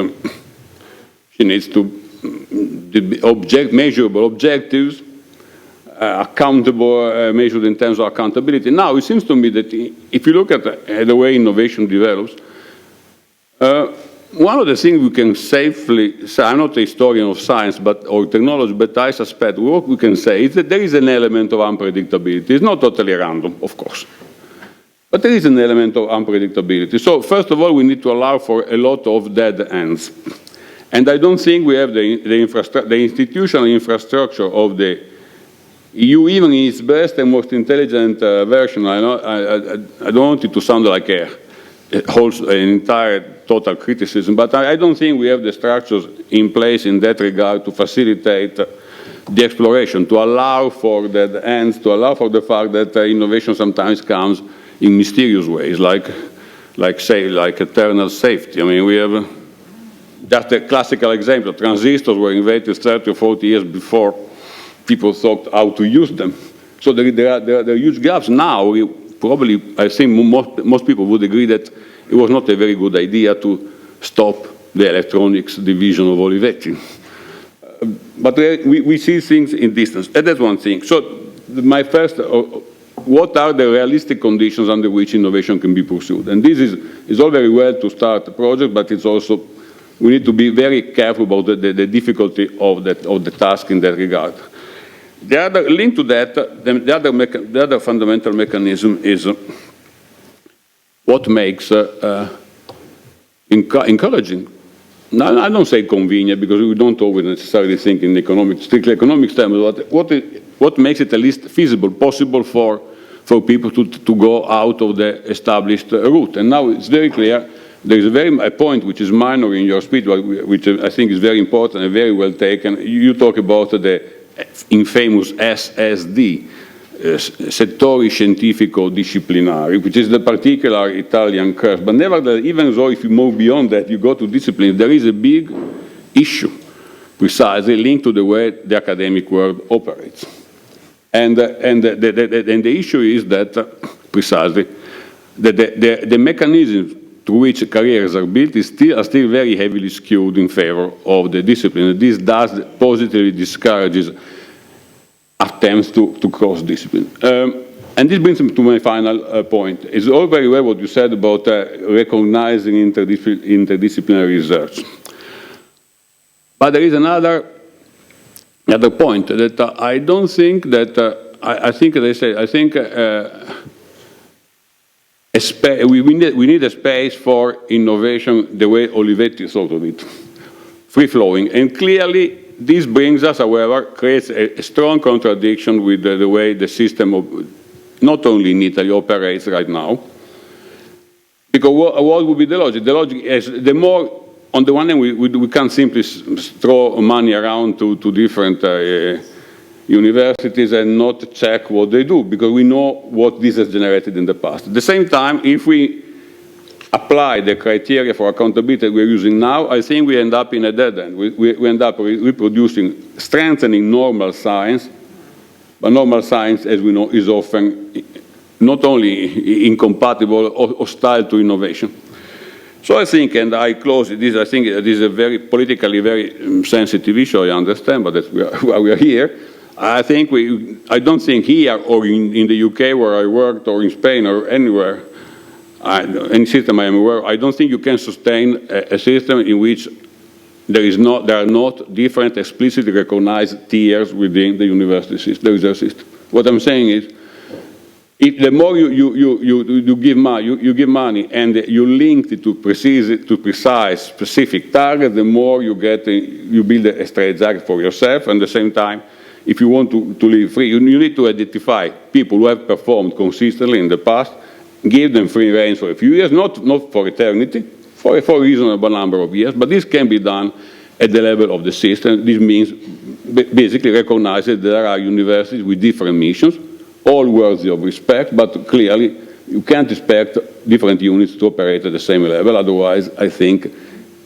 she needs to measurable objectives. Accountable, measured in terms of accountability. Now, it seems to me that if you look at the way innovation develops, one of the things we can safely say, I'm not a historian of science or technology, but I suspect what we can say is that there is an element of unpredictability. It's not totally random, of course, but there is an element of unpredictability. So, first of all, we need to allow for a lot of dead ends. And I don't think we have the institutional infrastructure of the EU, even in its best and most intelligent version. I don't want it to sound like an entire total criticism, but I don't think we have the structures in place in that regard to facilitate the exploration, to allow for the ends, to allow for the fact that innovation sometimes comes in mysterious ways, like eternal safety. I mean, we have just a classical example. Transistors were invented 30 or 40 years before people thought how to use them. So there are huge gaps. Now, I think most people would agree that it was not a very good idea to stop the electronics division of Olivetti. But we see things in distance. And that's one thing. So my first, what are the realistic conditions under which innovation can be pursued? And this is all very well to start a project, but it's also, we need to be very careful about the difficulty of the task in that regard. The other link to that, the other fundamental mechanism is what makes encouraging. Now, I don't say convenient because we don't always necessarily think in strictly economic terms, but what makes it at least feasible, possible for people to go out of the established route. And now it's very clear. There is a point which is minor in your speech, which I think is very important and very well taken. You talk about the infamous SSD, Settori Scientifico Disciplinari, which is the particular Italian curse. But nevertheless, even though if you move beyond that, you go to discipline, there is a big issue precisely linked to the way the academic world operates. And the issue is that precisely the mechanisms through which careers are built are still very heavily skewed in favor of the discipline. This positively discourages attempts to cross discipline. And this brings me to my final point. It's all very well what you said about recognizing interdisciplinary research. But there is another point that I don't think that, I think we need a space for innovation the way Olivetti thought of it, free-flowing. And clearly, this brings us, however, creates a strong contradiction with the way the system, not only in Italy, operates right now. Because what would be the logic? The logic is the more, on the one hand, we can't simply throw money around to different universities and not check what they do, because we know what this has generated in the past. At the same time, if we apply the criteria for accountability we're using now, I think we end up in a dead end. We end up reproducing, strengthening normal science, but normal science, as we know, is often not only incompatible or hostile to innovation. So I think, and I close this, I think it is a very politically very sensitive issue, I understand, but that's why we are here. I don't think here or in the UK where I worked or in Spain or anywhere, any system I am aware, I don't think you can sustain a system in which there are not different explicitly recognized tiers within the university system, the research system. What I'm saying is, if the more you give money and you link it to precise specific targets, the more you build a strategy for yourself. And at the same time, if you want to live free, you need to identify people who have performed consistently in the past, give them free rein for a few years, not for eternity, for a reasonable number of years, but this can be done at the level of the system. This means basically recognizing that there are universities with different missions, all worthy of respect, but clearly you can't expect different units to operate at the same level. Otherwise, I think,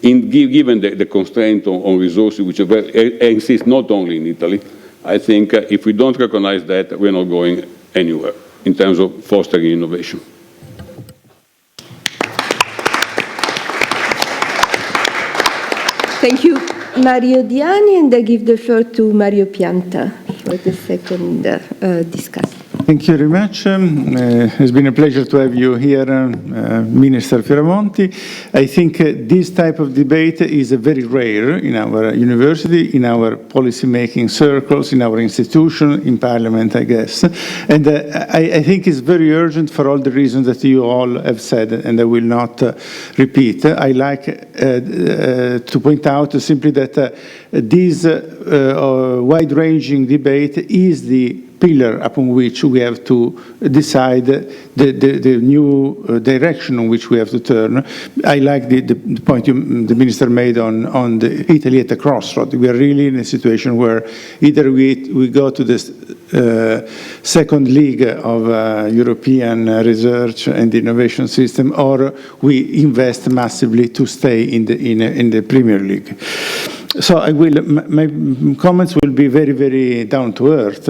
given the constraint on resources, which exist not only in Italy, I think if we don't recognize that, we're not going anywhere in terms of fostering innovation. Thank you, Mario Diani, and I give the floor to Mario Pianta for the second discussion. Thank you very much. It's been a pleasure to have you here, Minister Fioramonti. I think this type of debate is very rare in our university, in our policy-making circles, in our institution, in Parliament, I guess. And I think it's very urgent for all the reasons that you all have said, and I will not repeat. I like to point out simply that this wide-ranging debate is the pillar upon which we have to decide the new direction on which we have to turn. I like the point the Minister made on the Italy at the crossroad. We are really in a situation where either we go to the second league of European research and innovation system, or we invest massively to stay in the Premier League. So my comments will be very, very down to earth,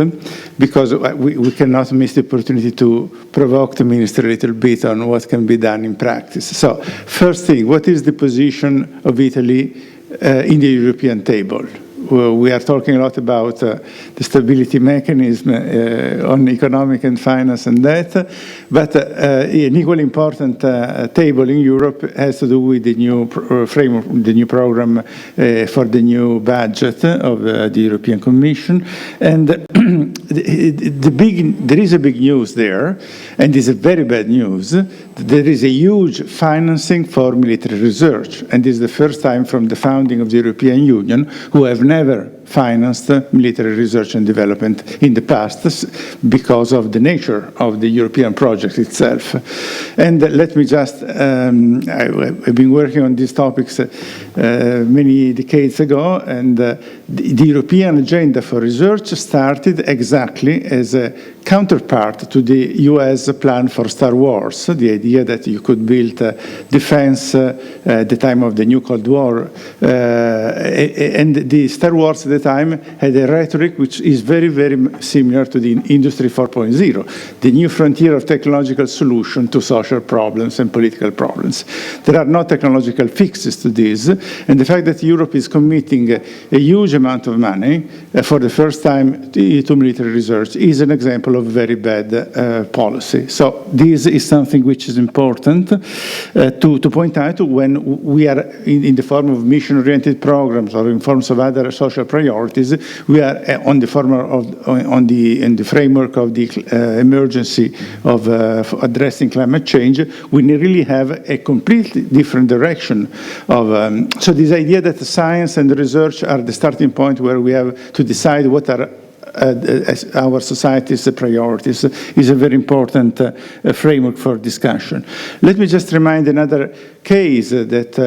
because we cannot miss the opportunity to provoke the Minister a little bit on what can be done in practice. So first thing, what is the position of Italy in the European table? Well, we are talking a lot about the stability mechanism on economic and finance and debt, but an equally important table in Europe has to do with the new framework, the new program for the new budget of the European Commission. And there is a big news there, and it's a very bad news. There is a huge financing for military research, and this is the first time from the founding of the European Union who have never financed military research and development in the past because of the nature of the European project itself. And let me just, I've been working on these topics many decades ago, and the European agenda for research started exactly as a counterpart to the US plan for Star Wars, the idea that you could build defense at the time of the new Cold War. And the Star Wars at the time had a rhetoric which is very, very similar to the Industry 4.0, the new frontier of technological solution to social problems and political problems. There are no technological fixes to this, and the fact that Europe is committing a huge amount of money for the first time to military research is an example of very bad policy. So this is something which is important to point out when we are in the form of mission-oriented programs or in forms of other social priorities. We are in the framework of the emergency of addressing climate change. We really have a completely different direction of. So this idea that science and research are the starting point where we have to decide what are our society's priorities is a very important framework for discussion. Let me just remind another case that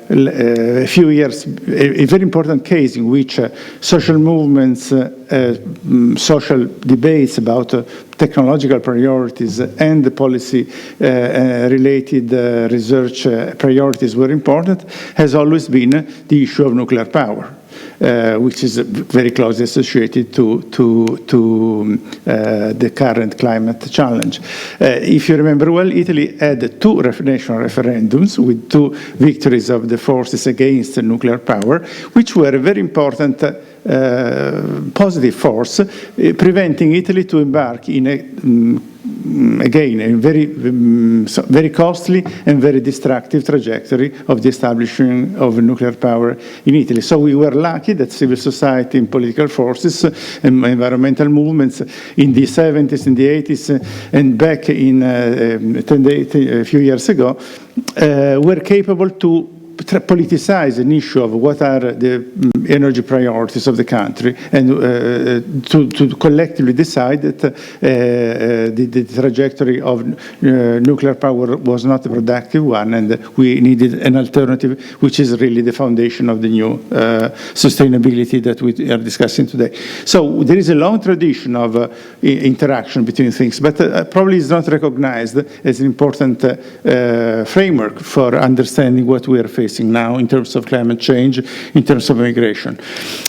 a few years, a very important case in which social movements, social debates about technological priorities and the policy related research priorities were important, has always been the issue of nuclear power. Which is very closely associated to the current climate challenge. If you remember well, Italy had two national referendums with two victories of the forces against nuclear power, which were a very important positive force, preventing Italy to embark in a again, a very costly and very destructive trajectory of the establishing of nuclear power in Italy. So we were lucky that civil society and political forces and environmental movements in the 70s, in the 80s, and back in a few years ago, were capable to politicize an issue of what are the energy priorities of the country, and to collectively decide that the trajectory of nuclear power was not a productive one, and we needed an alternative, which is really the foundation of the new sustainability that we are discussing today. So there is a long tradition of interaction between things, but probably is not recognized as an important framework for understanding what we are facing now in terms of climate change, in terms of migration.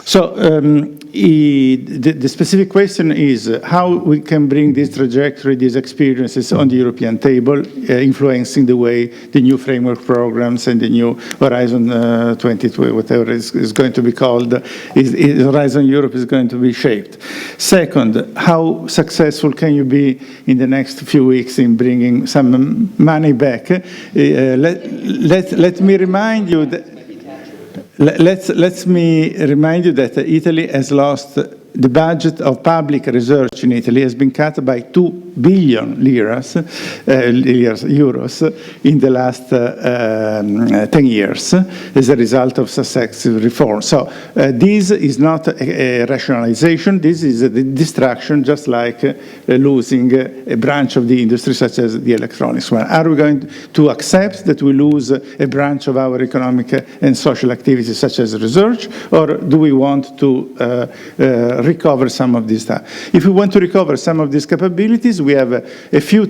So the specific question is how we can bring this trajectory, these experiences on the European table, influencing the way the new framework programs and the new Horizon 2020, whatever is going to be called, Horizon Europe is going to be shaped. Second, how successful can you be in the next few weeks in bringing some money back? Let me remind you that let me remind you that Italy has lost the budget of public research in Italy has been cut by 2 billion euros in the last 10 years as a result of successive reforms. So this is not a rationalization, this is a distraction, just like losing a branch of the industry such as the electronics one. Are we going to accept that we lose a branch of our economic and social activities such as research, or do we want to recover some of this stuff? If we want to recover some of these capabilities, we have a few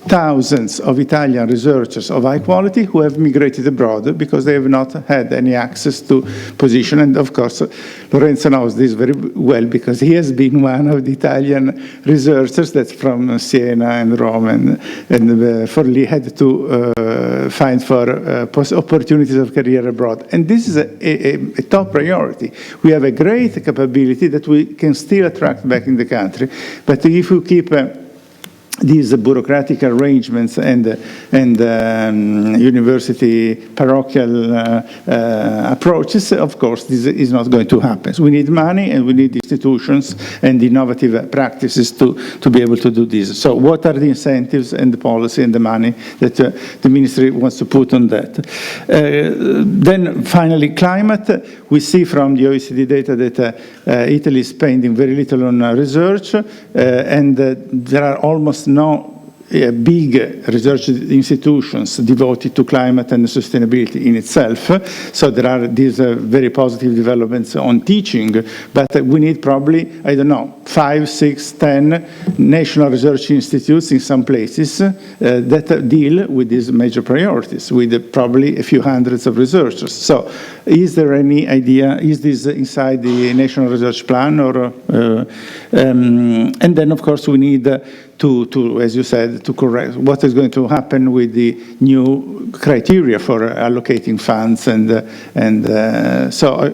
thousands of Italian researchers of high quality who have migrated abroad because they have not had any access to position. And of course, Lorenzo knows this very well because he has been one of the Italian researchers that's from Siena and Rome, and Forlì had to find for opportunities of career abroad. And this is a top priority. We have a great capability that we can still attract back in the country, but if we keep these bureaucratic arrangements and university parochial approaches, of course, this is not going to happen. So we need money and we need institutions and innovative practices to be able to do this. So what are the incentives and the policy and the money that the ministry wants to put on that? Then finally, climate. We see from the OECD data that Italy is spending very little on research, and there are almost no big research institutions devoted to climate and sustainability in itself. So there are these very positive developments on teaching, but we need probably, I don't know, 5, 6, 10 national research institutes in some places that deal with these major priorities, with probably a few hundreds of researchers. So is there any idea, is this inside the national research plan, or and then of course we need to, as you said, to correct what is going to happen with the new criteria for allocating funds, so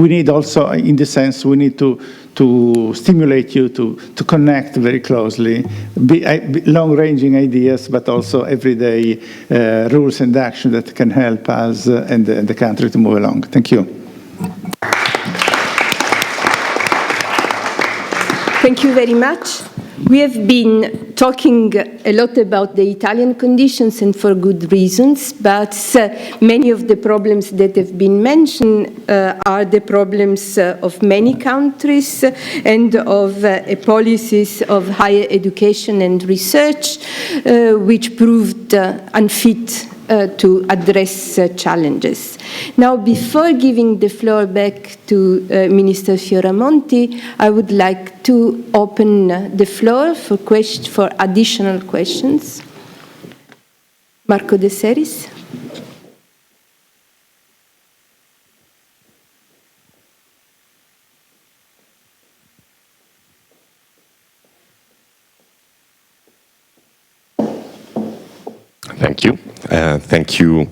we need also, in this sense, we need to stimulate you to connect very closely, long-ranging ideas, but also everyday rules and action that can help us and the country to move along. Thank you. Thank you very much. We have been talking a lot about the Italian conditions, and for good reasons, but many of the problems that have been mentioned are the problems of many countries and of policies of higher education and research, which proved unfit to address challenges. Now, before giving the floor back to Minister Fioramonti, I would like to open the floor for additional questions. Marco De Seris. Thank you. Thank you,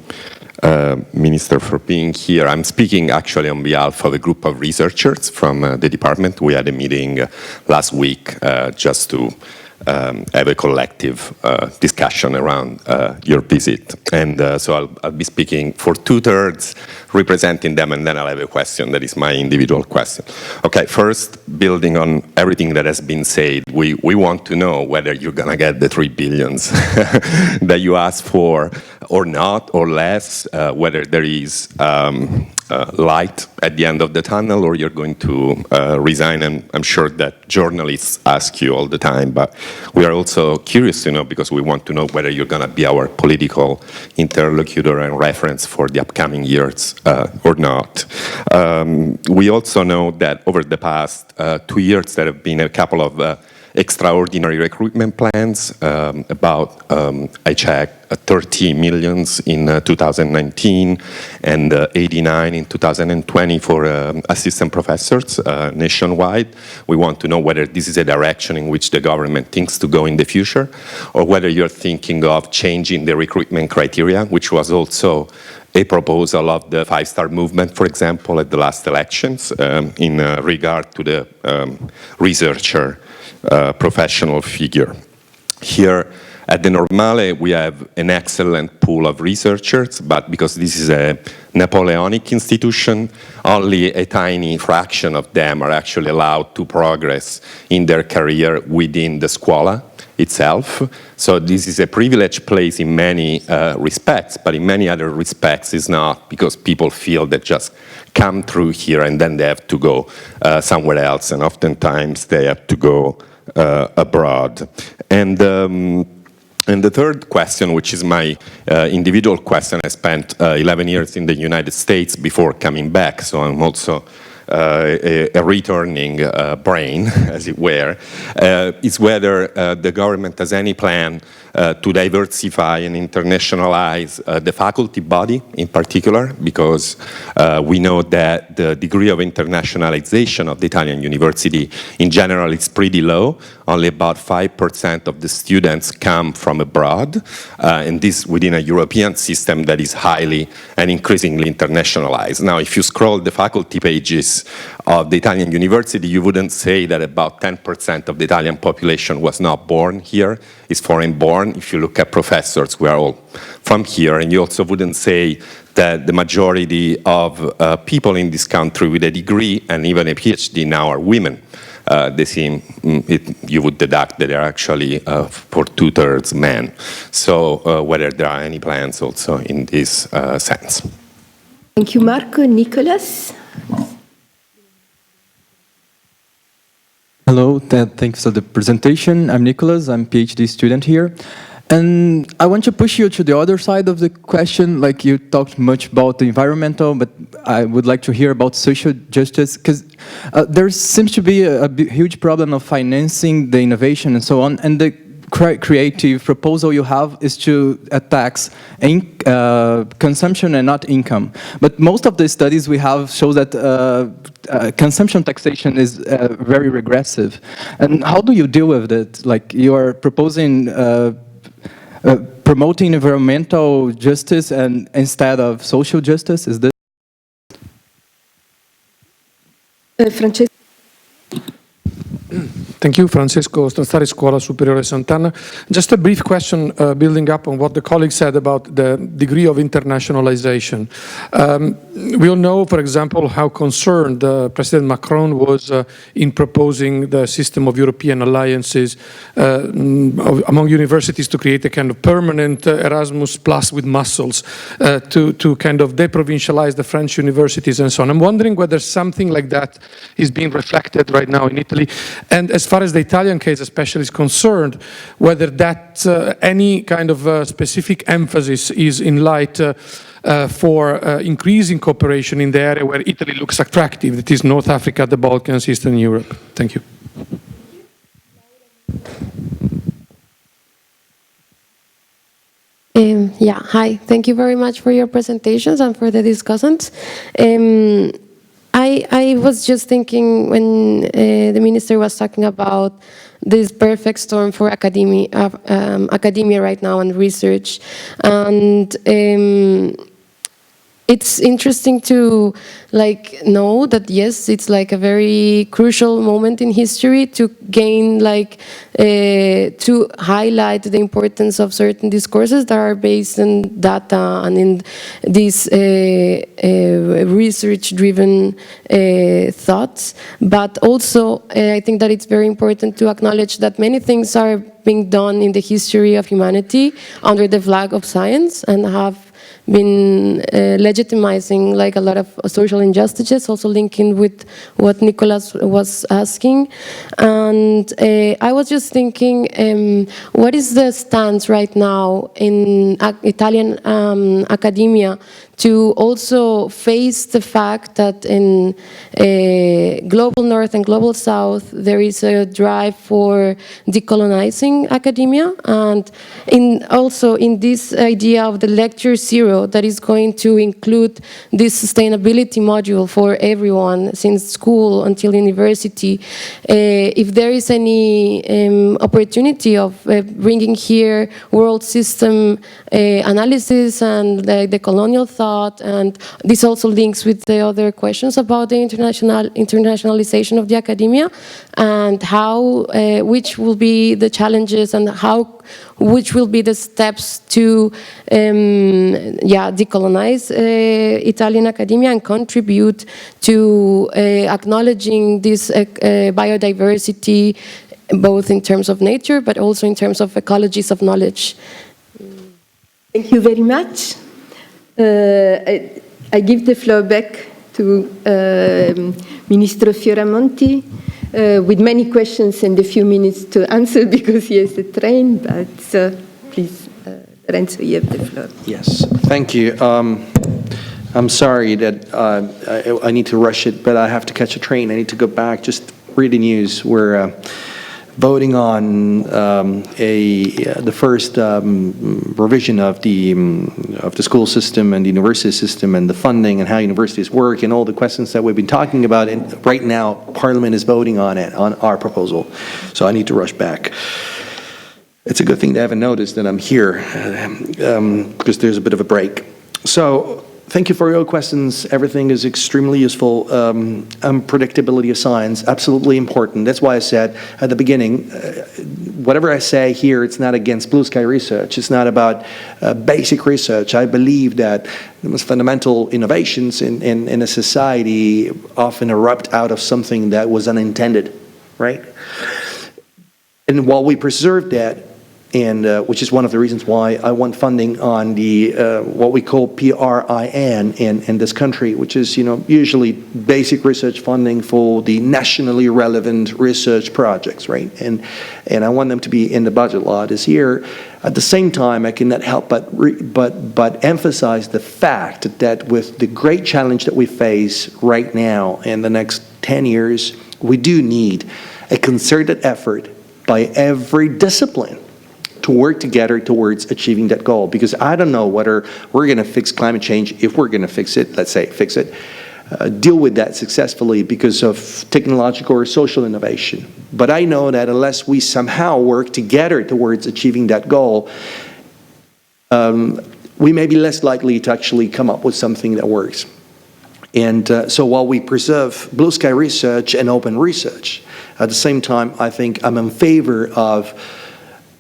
Minister, for being here. I'm speaking actually on behalf of a group of researchers from the department. We had a meeting last week just to have a collective discussion around your visit. And so I'll be speaking for 2/3, representing them, and then I'll have a question that is my individual question. Okay, first, building on everything that has been said, we want to know whether you're going to get the 3 billions that you asked for or not, or less, whether there is light at the end of the tunnel, or you're going to resign. And I'm sure that journalists ask you all the time, but we are also curious to know, because we want to know whether you're going to be our political interlocutor and reference for the upcoming years or not. We also know that over the past 2 years there have been a couple of extraordinary recruitment plans, about, I checked, 30 millions in 2019 and 89 in 2020 for assistant professors nationwide. We want to know whether this is a direction in which the government thinks to go in the future, or whether you're thinking of changing the recruitment criteria, which was also a proposal of the 5-Star Movement, for example, at the last elections, in regard to the researcher professional figure. Here at the Normale, we have an excellent pool of researchers, but because this is a Napoleonic institution, only a tiny fraction of them are actually allowed to progress in their career within the Scuola itself. So this is a privileged place in many respects, but in many other respects it's not, because people feel that just come through here and then they have to go somewhere else, and oftentimes they have to go abroad. And the third question, which is my individual question, I spent 11 years in the United States before coming back, so I'm also a returning brain, as it were, is whether the government has any plan to diversify and internationalize the faculty body in particular, because we know that the degree of internationalization of the Italian university in general is pretty low. Only about 5% of the students come from abroad, and this within a European system that is highly and increasingly internationalized. Now, if you scroll the faculty pages of the Italian university, you wouldn't say that about 10% of the Italian population was not born here, is foreign born. If you look at professors, we are all from here, and you also wouldn't say that the majority of people in this country with a degree and even a PhD now are women. They seem, you would deduct that they're actually for 2/3 men. So whether there are any plans also in this sense. Thank you, Marco. Nicholas? Hello, thanks for the presentation. I'm Nicholas, I'm a PhD student here. And I want to push you to the other side of the question. Like, you talked much about the environmental, but I would like to hear about social justice, because there seems to be a huge problem of financing the innovation and so on. And the creative proposal you have is to tax consumption and not income. But most of the studies we have show that consumption taxation is very regressive. And how do you deal with it? Like, you are proposing promoting environmental justice and instead of social justice? Is this? Francesco? Thank you, Francesco Strazzari, Scuola, Superiore Sant'Anna. Just a brief question building up on what the colleague said about the degree of internationalization. We all know, for example, how concerned President Macron was in proposing the system of European alliances among universities to create a kind of permanent Erasmus plus with muscles to kind of deprovincialize the French universities and so on. I'm wondering whether something like that is being reflected right now in Italy. And as far as the Italian case especially is concerned, whether that any kind of specific emphasis is in light for increasing cooperation in the area where Italy looks attractive, that is North Africa, the Balkans, Eastern Europe. Thank you. Yeah, hi. Thank you very much for your presentations and for the discussants. I was just thinking when the minister was talking about this perfect storm for academia right now and research, and it's interesting to know that yes, it's like a very crucial moment in history to gain to highlight the importance of certain discourses that are based on data and in these research-driven thoughts. But also, I think that it's very important to acknowledge that many things are being done in the history of humanity under the flag of science and have been legitimizing a lot of social injustices, also linking with what Nicolas was asking. And I was just thinking, what is the stance right now in Italian academia to also face the fact that in global North and global South there is a drive for decolonizing academia, and also in this idea of the lecture zero that is going to include this sustainability module for everyone since school until university, if there is any opportunity of bringing here world system analysis and the colonial thought. And this also links with the other questions about the internationalization of the academia and how, which will be the challenges and which will be the steps to decolonize Italian academia and contribute to acknowledging this biodiversity, both in terms of nature but also in terms of ecologies of knowledge. Thank you very much. I give the floor back to Ministro Fioramonti with many questions and a few minutes to answer because he has a train, but please, Lorenzo, you have the floor. Yes, thank you. I'm sorry that I need to rush it, but I have to catch a train. I need to go back. Just read the news. We're voting on the first revision of the school system and the university system and the funding and how universities work and all the questions that we've been talking about. And right now, Parliament is voting on it, on our proposal. So I need to rush back. It's a good thing they haven't noticed that I'm here because there's a bit of a break. So thank you for your questions. Everything is extremely useful. Unpredictability of science, absolutely important. That's why I said at the beginning, whatever I say here, it's not against blue sky research. It's not about basic research. I believe that the most fundamental innovations in a society often erupt out of something that was unintended, right? And while we preserve that, and which is one of the reasons why I want funding on the what we call PRIN in this country, which is usually basic research funding for the nationally relevant research projects, right? And I want them to be in the budget law this year. At the same time, I cannot help but emphasize the fact that with the great challenge that we face right now in the next 10 years, we do need a concerted effort by every discipline to work together towards achieving that goal. Because I don't know whether we're going to fix climate change, if we're going to fix it, let's say fix it, deal with that successfully because of technological or social innovation. But I know that unless we somehow work together towards achieving that goal, we may be less likely to actually come up with something that works. And so while we preserve blue sky research and open research, at the same time, I think I'm in favor of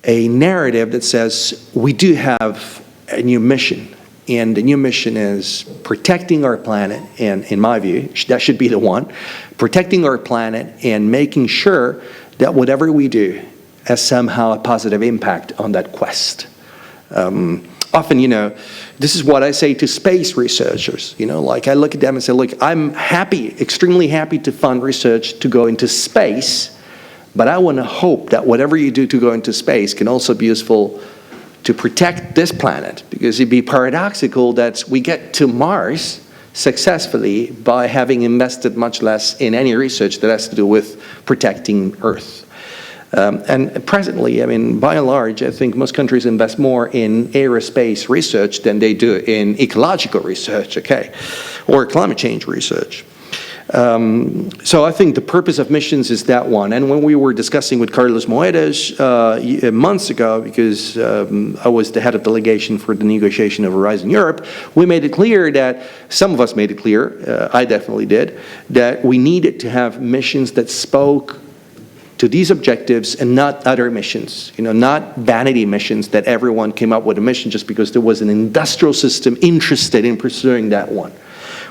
a narrative that says we do have a new mission, and the new mission is protecting our planet, and in my view, that should be the one, protecting our planet and making sure that whatever we do has somehow a positive impact on that quest. Often, this is what I say to space researchers, like I look at them and say, look, I'm happy, extremely happy to fund research to go into space, but I want to hope that whatever you do to go into space can also be useful to protect this planet, because it'd be paradoxical that we get to Mars successfully by having invested much less in any research that has to do with protecting Earth. And presently, by and large, I think most countries invest more in aerospace research than they do in ecological research, or climate change research. So I think the purpose of missions is that one. And when we were discussing with Carlos Moedas months ago, because I was the head of delegation for the negotiation of Horizon Europe, we made it clear that, some of us made it clear, I definitely did, that we needed to have missions that spoke to these objectives and not other missions, not vanity missions that everyone came up with a mission just because there was an industrial system interested in pursuing that one,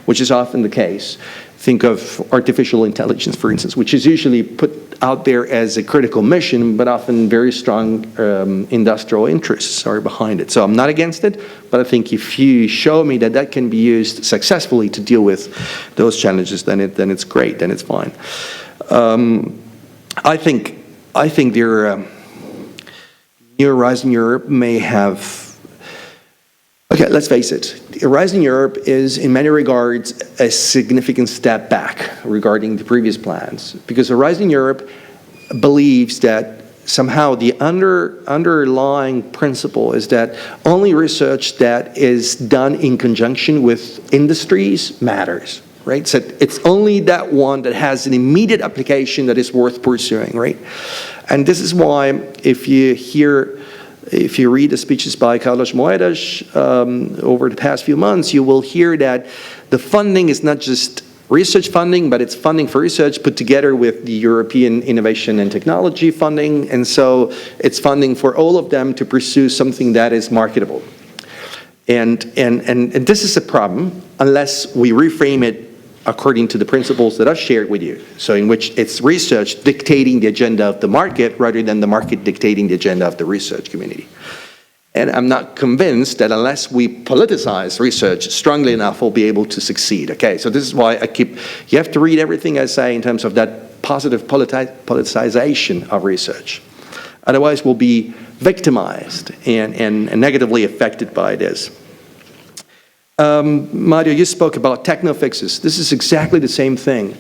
which is often the case. Think of artificial intelligence, for instance, which is usually put out there as a critical mission, but often very strong industrial interests are behind it. So I'm not against it, but I think if you show me that that can be used successfully to deal with those challenges, then it's great, then it's fine. I think their New Horizon Europe may have. Okay, let's face it. Horizon Europe is, in many regards, a significant step back regarding the previous plans, because Horizon Europe believes that somehow the underlying principle is that only research that is done in conjunction with industries matters, right? So it's only that one that has an immediate application that is worth pursuing, right? And this is why if you read the speeches by Carlos Moedas over the past few months, you will hear that the funding is not just research funding, but it's funding for research put together with the European Innovation and Technology funding, and so it's funding for all of them to pursue something that is marketable. And this is a problem unless we reframe it according to the principles that I've shared with you, so in which it's research dictating the agenda of the market rather than the market dictating the agenda of the research community. And I'm not convinced that unless we politicize research strongly enough, we'll be able to succeed. Okay, so this is why you have to read everything I say in terms of that positive politicization of research. Otherwise, we'll be victimized and negatively affected by this. Mario, you spoke about techno-fixes. This is exactly the same thing.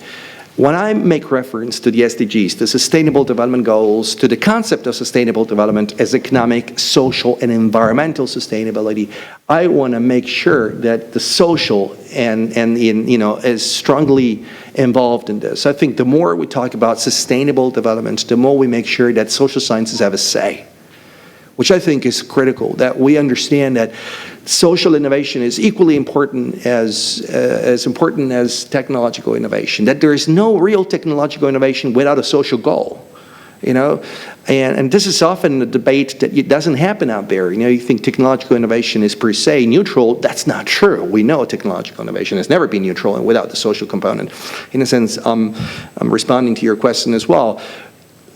When I make reference to the SDGs, the Sustainable Development Goals, to the concept of sustainable development as economic, social, and environmental sustainability, I want to make sure that the social is strongly involved in this. I think the more we talk about sustainable development, the more we make sure that social sciences have a say, which I think is critical, that we understand that social innovation is equally important as technological innovation, that there is no real technological innovation without a social goal, and this is often a debate that it doesn't happen out there. You think technological innovation is per se neutral. That's not true. We know technological innovation has never been neutral and without the social component. In a sense, I'm responding to your question as well.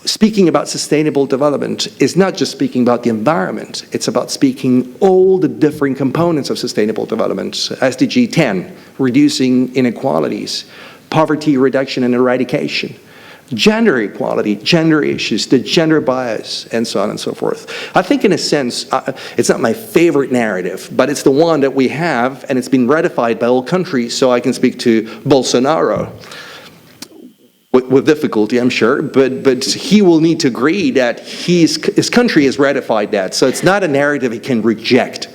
Speaking about sustainable development is not just speaking about the environment, it's about speaking all the different components of sustainable development. SDG 10, reducing inequalities, poverty reduction and eradication, gender equality, gender issues, the gender bias, and so on and so forth. I think in a sense, it's not my favorite narrative, but it's the one that we have, and it's been ratified by all countries, so I can speak to Bolsonaro. With difficulty, I'm sure, but he will need to agree that his country has ratified that. So it's not a narrative he can reject.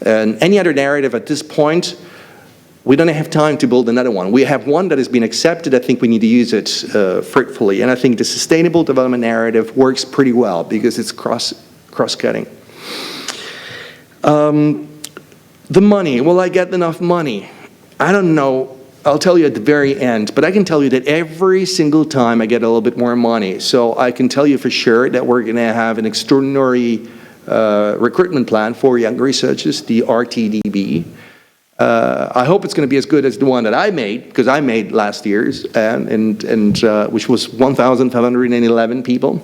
And any other narrative at this point, we don't have time to build another one. We have one that has been accepted. I think we need to use it fruitfully. And I think the sustainable development narrative works pretty well because it's cross-cutting. The money, will I get enough money? I don't know. I'll tell you at the very end, but I can tell you that every single time I get a little bit more money. So I can tell you for sure that we're going to have an extraordinary recruitment plan for young researchers, the RTDB. I hope it's going to be as good as the one that I made, because I made last year's, which was 1,511 people.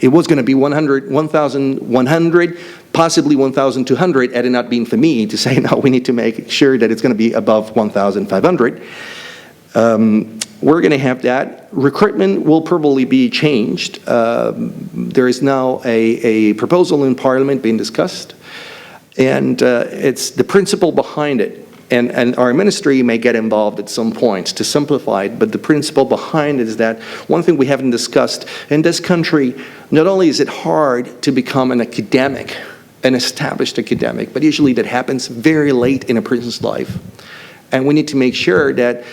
It was going to be 1,100, possibly 1,200, had it not been for me to say, no, we need to make sure that it's going to be above 1,500. We're going to have that. Recruitment will probably be changed. There is now a proposal in Parliament being discussed, and it's the principle behind it. And our ministry may get involved at some point to simplify it, but the principle behind it is that one thing we haven't discussed in this country, not only is it hard to become an academic, an established academic, but usually that happens very late in a person's life. And we need to make sure that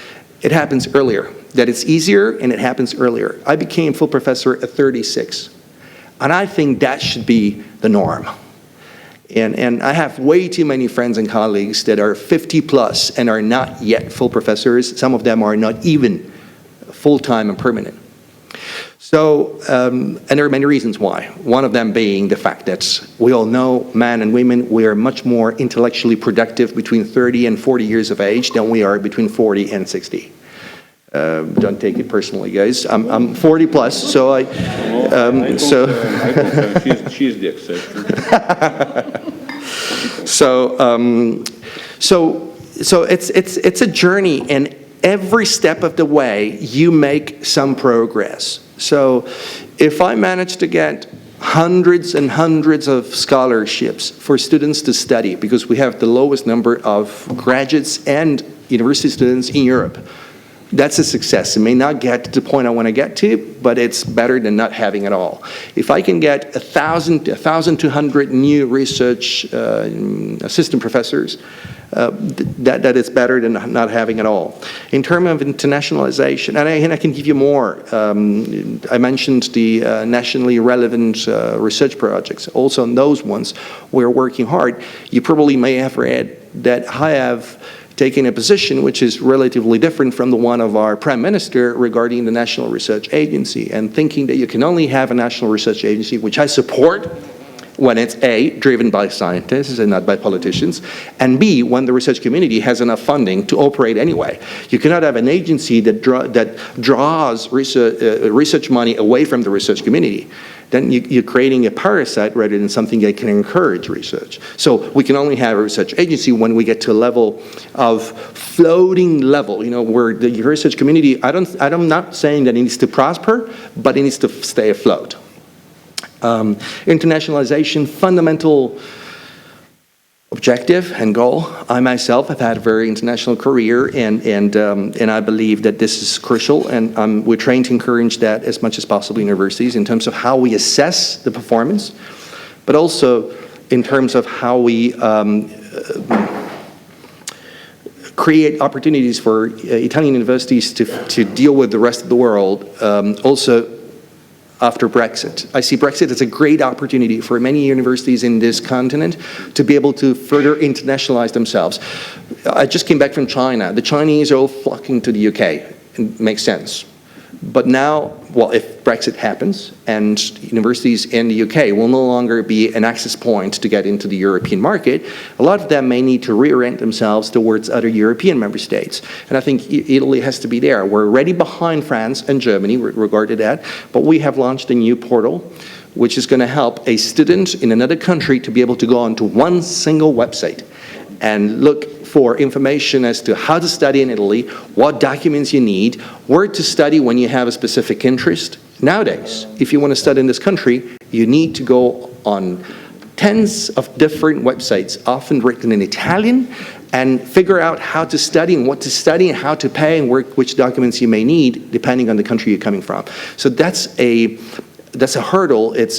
it happens earlier, that it's easier and it happens earlier. I became full professor at 36, and I think that should be the norm. And I have way too many friends and colleagues that are 50 plus and are not yet full professors. Some of them are not even full-time and permanent. So, and there are many reasons why. One of them being the fact that we all know, men and women, we are much more intellectually productive between 30 and 40 years of age than we are between 40 and 60. Don't take it personally, guys. I'm 40 plus, so I she's the exception. So it's a journey, and every step of the way you make some progress. So if I manage to get hundreds and hundreds of scholarships for students to study, because we have the lowest number of graduates and university students in Europe, that's a success. It may not get to the point I want to get to, but it's better than not having it all. If I can get 1,200 new research assistant professors, that is better than not having it all. In terms of internationalization, and I can give you more. I mentioned the nationally relevant research projects. Also on those ones, we're working hard. You probably may have read that I have taking a position which is relatively different from the one of our Prime Minister regarding the National Research Agency, and thinking that you can only have a National Research Agency, which I support, when it's A, driven by scientists and not by politicians, and B, when the research community has enough funding to operate anyway. You cannot have an agency that draws research money away from the research community. Then you're creating a parasite rather than something that can encourage research. So we can only have a research agency when we get to a level of floating level, where the research community, I'm not saying that it needs to prosper, but it needs to stay afloat. Internationalization, fundamental objective and goal. I myself have had a very international career, and I believe that this is crucial, and we're trying to encourage that as much as possible in universities in terms of how we assess the performance, but also in terms of how we create opportunities for Italian universities to deal with the rest of the world, also after Brexit. I see Brexit as a great opportunity for many universities in this continent to be able to further internationalize themselves. I just came back from China. The Chinese are all flocking to the UK. It makes sense. But now, well, if Brexit happens and universities in the UK will no longer be an access point to get into the European market, a lot of them may need to reorient themselves towards other European member states. And I think Italy has to be there. We're already behind France and Germany regarding that, but we have launched a new portal which is going to help a student in another country to be able to go onto one single website and look for information as to how to study in Italy, what documents you need, where to study when you have a specific interest. Nowadays, if you want to study in this country, you need to go on tens of different websites, often written in Italian, and figure out how to study and what to study and how to pay and which documents you may need, depending on the country you're coming from. So that's a hurdle. It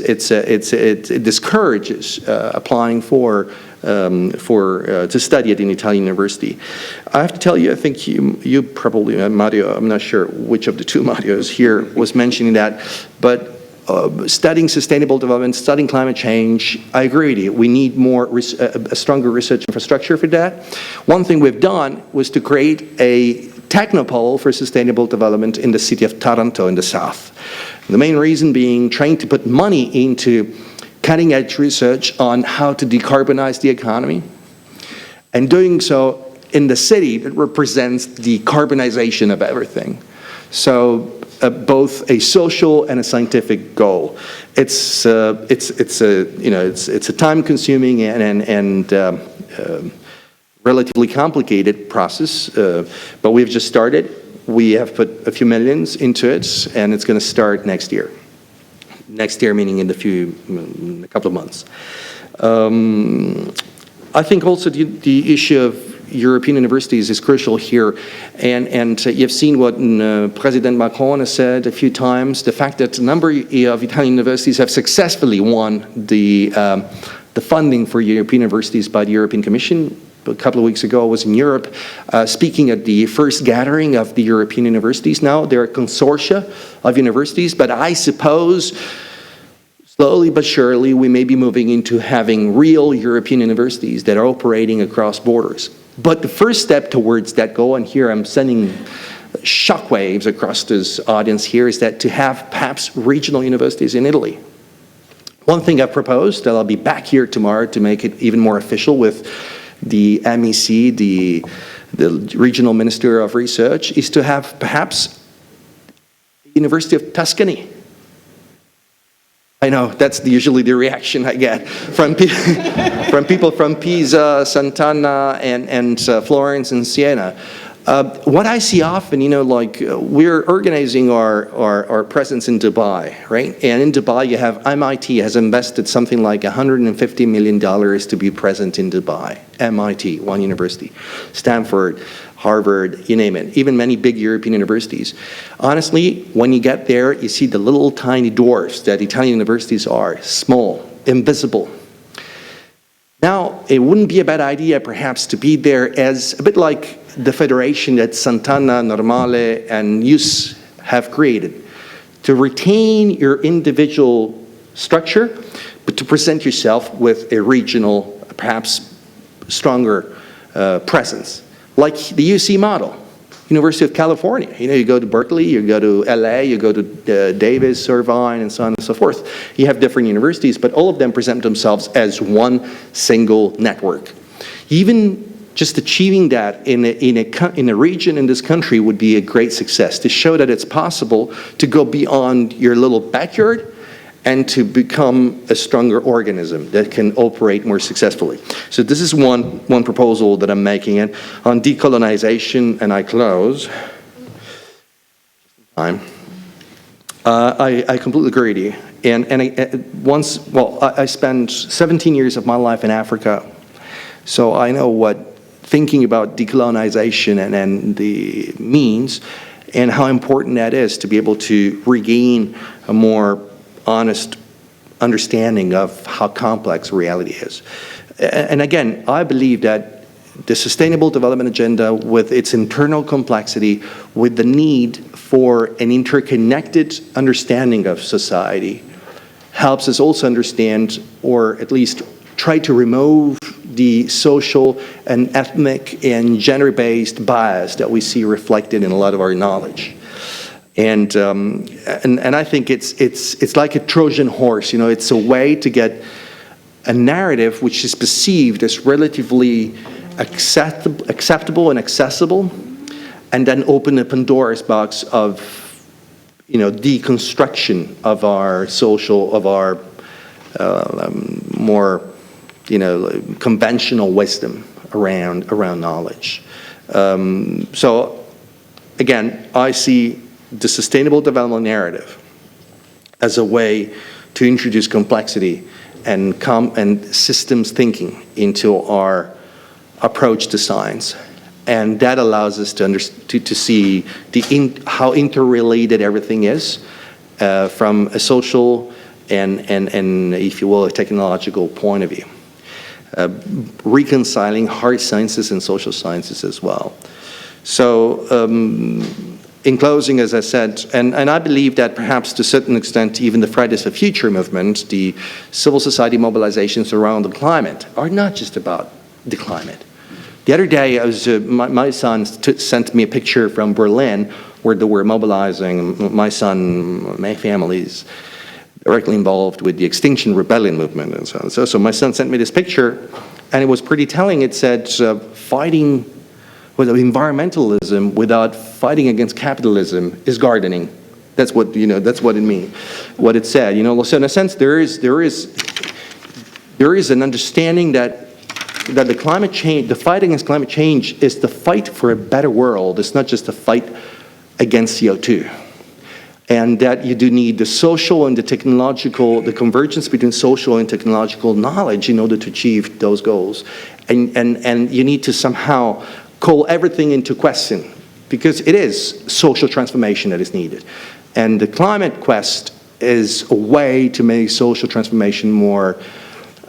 discourages applying to study at an Italian university. I have to tell you, I think you probably, Mario, I'm not sure which of the two Marios here was mentioning that, but studying sustainable development, studying climate change, I agree with you. We need a stronger research infrastructure for that. One thing we've done was to create a technopole for sustainable development in the city of Taranto in the south. The main reason being trying to put money into cutting-edge research on how to decarbonize the economy, and doing so in the city that represents the carbonization of everything. So both a social and a scientific goal. It's a time-consuming and relatively complicated process, but we've just started. We have put a few millions into it, and it's going to start next year. Next year, meaning in a couple of months. I think also the issue of European universities is crucial here, and you've seen what President Macron has said a few times, the fact that a number of Italian universities have successfully won the funding for European universities by the European Commission a couple of weeks ago, I was in Europe speaking at the first gathering of the European universities. Now there are consortia of universities, but I suppose slowly but surely we may be moving into having real European universities that are operating across borders. But the first step towards that goal, and here I'm sending shockwaves across this audience here, is that to have perhaps regional universities in Italy. One thing I've proposed, that I'll be back here tomorrow to make it even more official with the MEC, the Regional Minister of Research, is to have perhaps University of Tuscany. I know, that's usually the reaction I get from, from people from Pisa, Sant'Anna, and Florence and Siena. What I see often, we're organizing our presence in Dubai, right? And in Dubai, you have MIT has invested something like $150 million to be present in Dubai. MIT, one university. Stanford, Harvard, you name it. Even many big European universities. Honestly, when you get there, you see the little tiny dwarfs that Italian universities are. Small, invisible. Now, it wouldn't be a bad idea, perhaps, to be there as a bit like the federation that Sant'Anna, Normale, and USS have created, to retain your individual structure, but to present yourself with a regional, perhaps stronger presence, like the UC model. University of California. You go to Berkeley, you go to LA, you go to Davis, Irvine, and so on and so forth. You have different universities, but all of them present themselves as one single network. Even just achieving that in a region in this country would be a great success, to show that it's possible to go beyond your little backyard and to become a stronger organism that can operate more successfully. So this is one proposal that I'm making. And on decolonization, and I close, I completely agree with you. I spent 17 years of my life in Africa, so I know what thinking about decolonization and the means, and how important that is to be able to regain a more honest understanding of how complex reality is. And again, I believe that the Sustainable Development Agenda, with its internal complexity, with the need for an interconnected understanding of society, helps us also understand, or at least try to remove the social and ethnic and gender-based bias that we see reflected in a lot of our knowledge. And I think it's like a Trojan horse. It's a way to get a narrative which is perceived as relatively acceptable and accessible, and then open a Pandora's box of deconstruction of our social, of our more conventional wisdom around knowledge. So again, I see the Sustainable Development narrative as a way to introduce complexity and systems thinking into our approach to science. And that allows us to see how interrelated everything is from a social and, if you will, a technological point of view. Reconciling hard sciences and social sciences as well. So, in closing, as I said, and I believe that perhaps to a certain extent even the Fridays for Future movement, the civil society mobilizations around the climate, are not just about the climate. The other day, my son sent me a picture from Berlin where they were mobilizing. My family's directly involved with the Extinction Rebellion movement and so on. So my son sent me this picture, and it was pretty telling. It said, fighting with environmentalism without fighting against capitalism is gardening. That's what it means. What it said. So in a sense, there is an understanding that the climate change, the fight against climate change, is the fight for a better world. It's not just a fight against CO2. And that you do need the social and the technological, the convergence between social and technological knowledge in order to achieve those goals. And you need to somehow call everything into question, because it is social transformation that is needed. And the climate quest is a way to make social transformation more,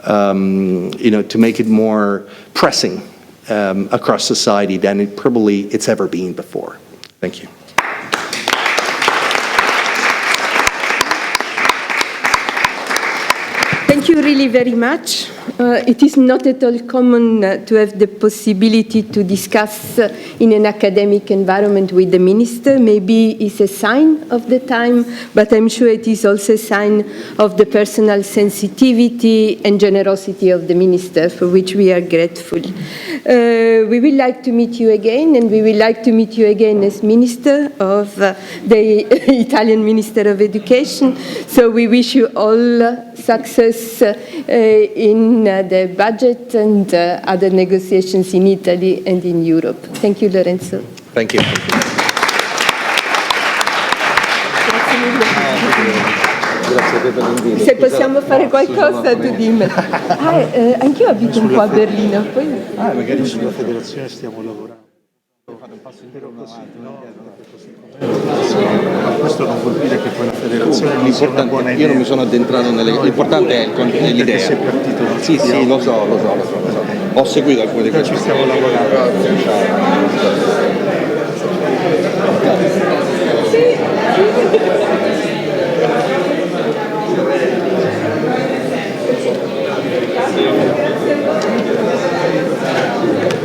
to make it more pressing across society than it's ever been before. Thank you. Thank you really very much. It is not at all common to have the possibility to discuss in an academic environment with the minister. Maybe it's a sign of the time, but I'm sure it is also a sign of the personal sensitivity and generosity of the minister, for which we are grateful. We would like to meet you again, and we would like to meet you again as Minister of the Italian Minister of Education. So we wish you all success in the budget and other negotiations in Italy and in Europe. Thank you, Lorenzo. Thank you. Se possiamo fare qualcosa, tu dimmi. Anch'io abito un po' a Berlino. Poi... magari sulla federazione stiamo lavorando. Questo non vuol dire che poi la federazione non sia una buona idea. Io non mi sono addentrato l'importante è l'idea. Sei partito. Sì, lo so. Ho seguito alcune di queste. Ci stiamo lavorando.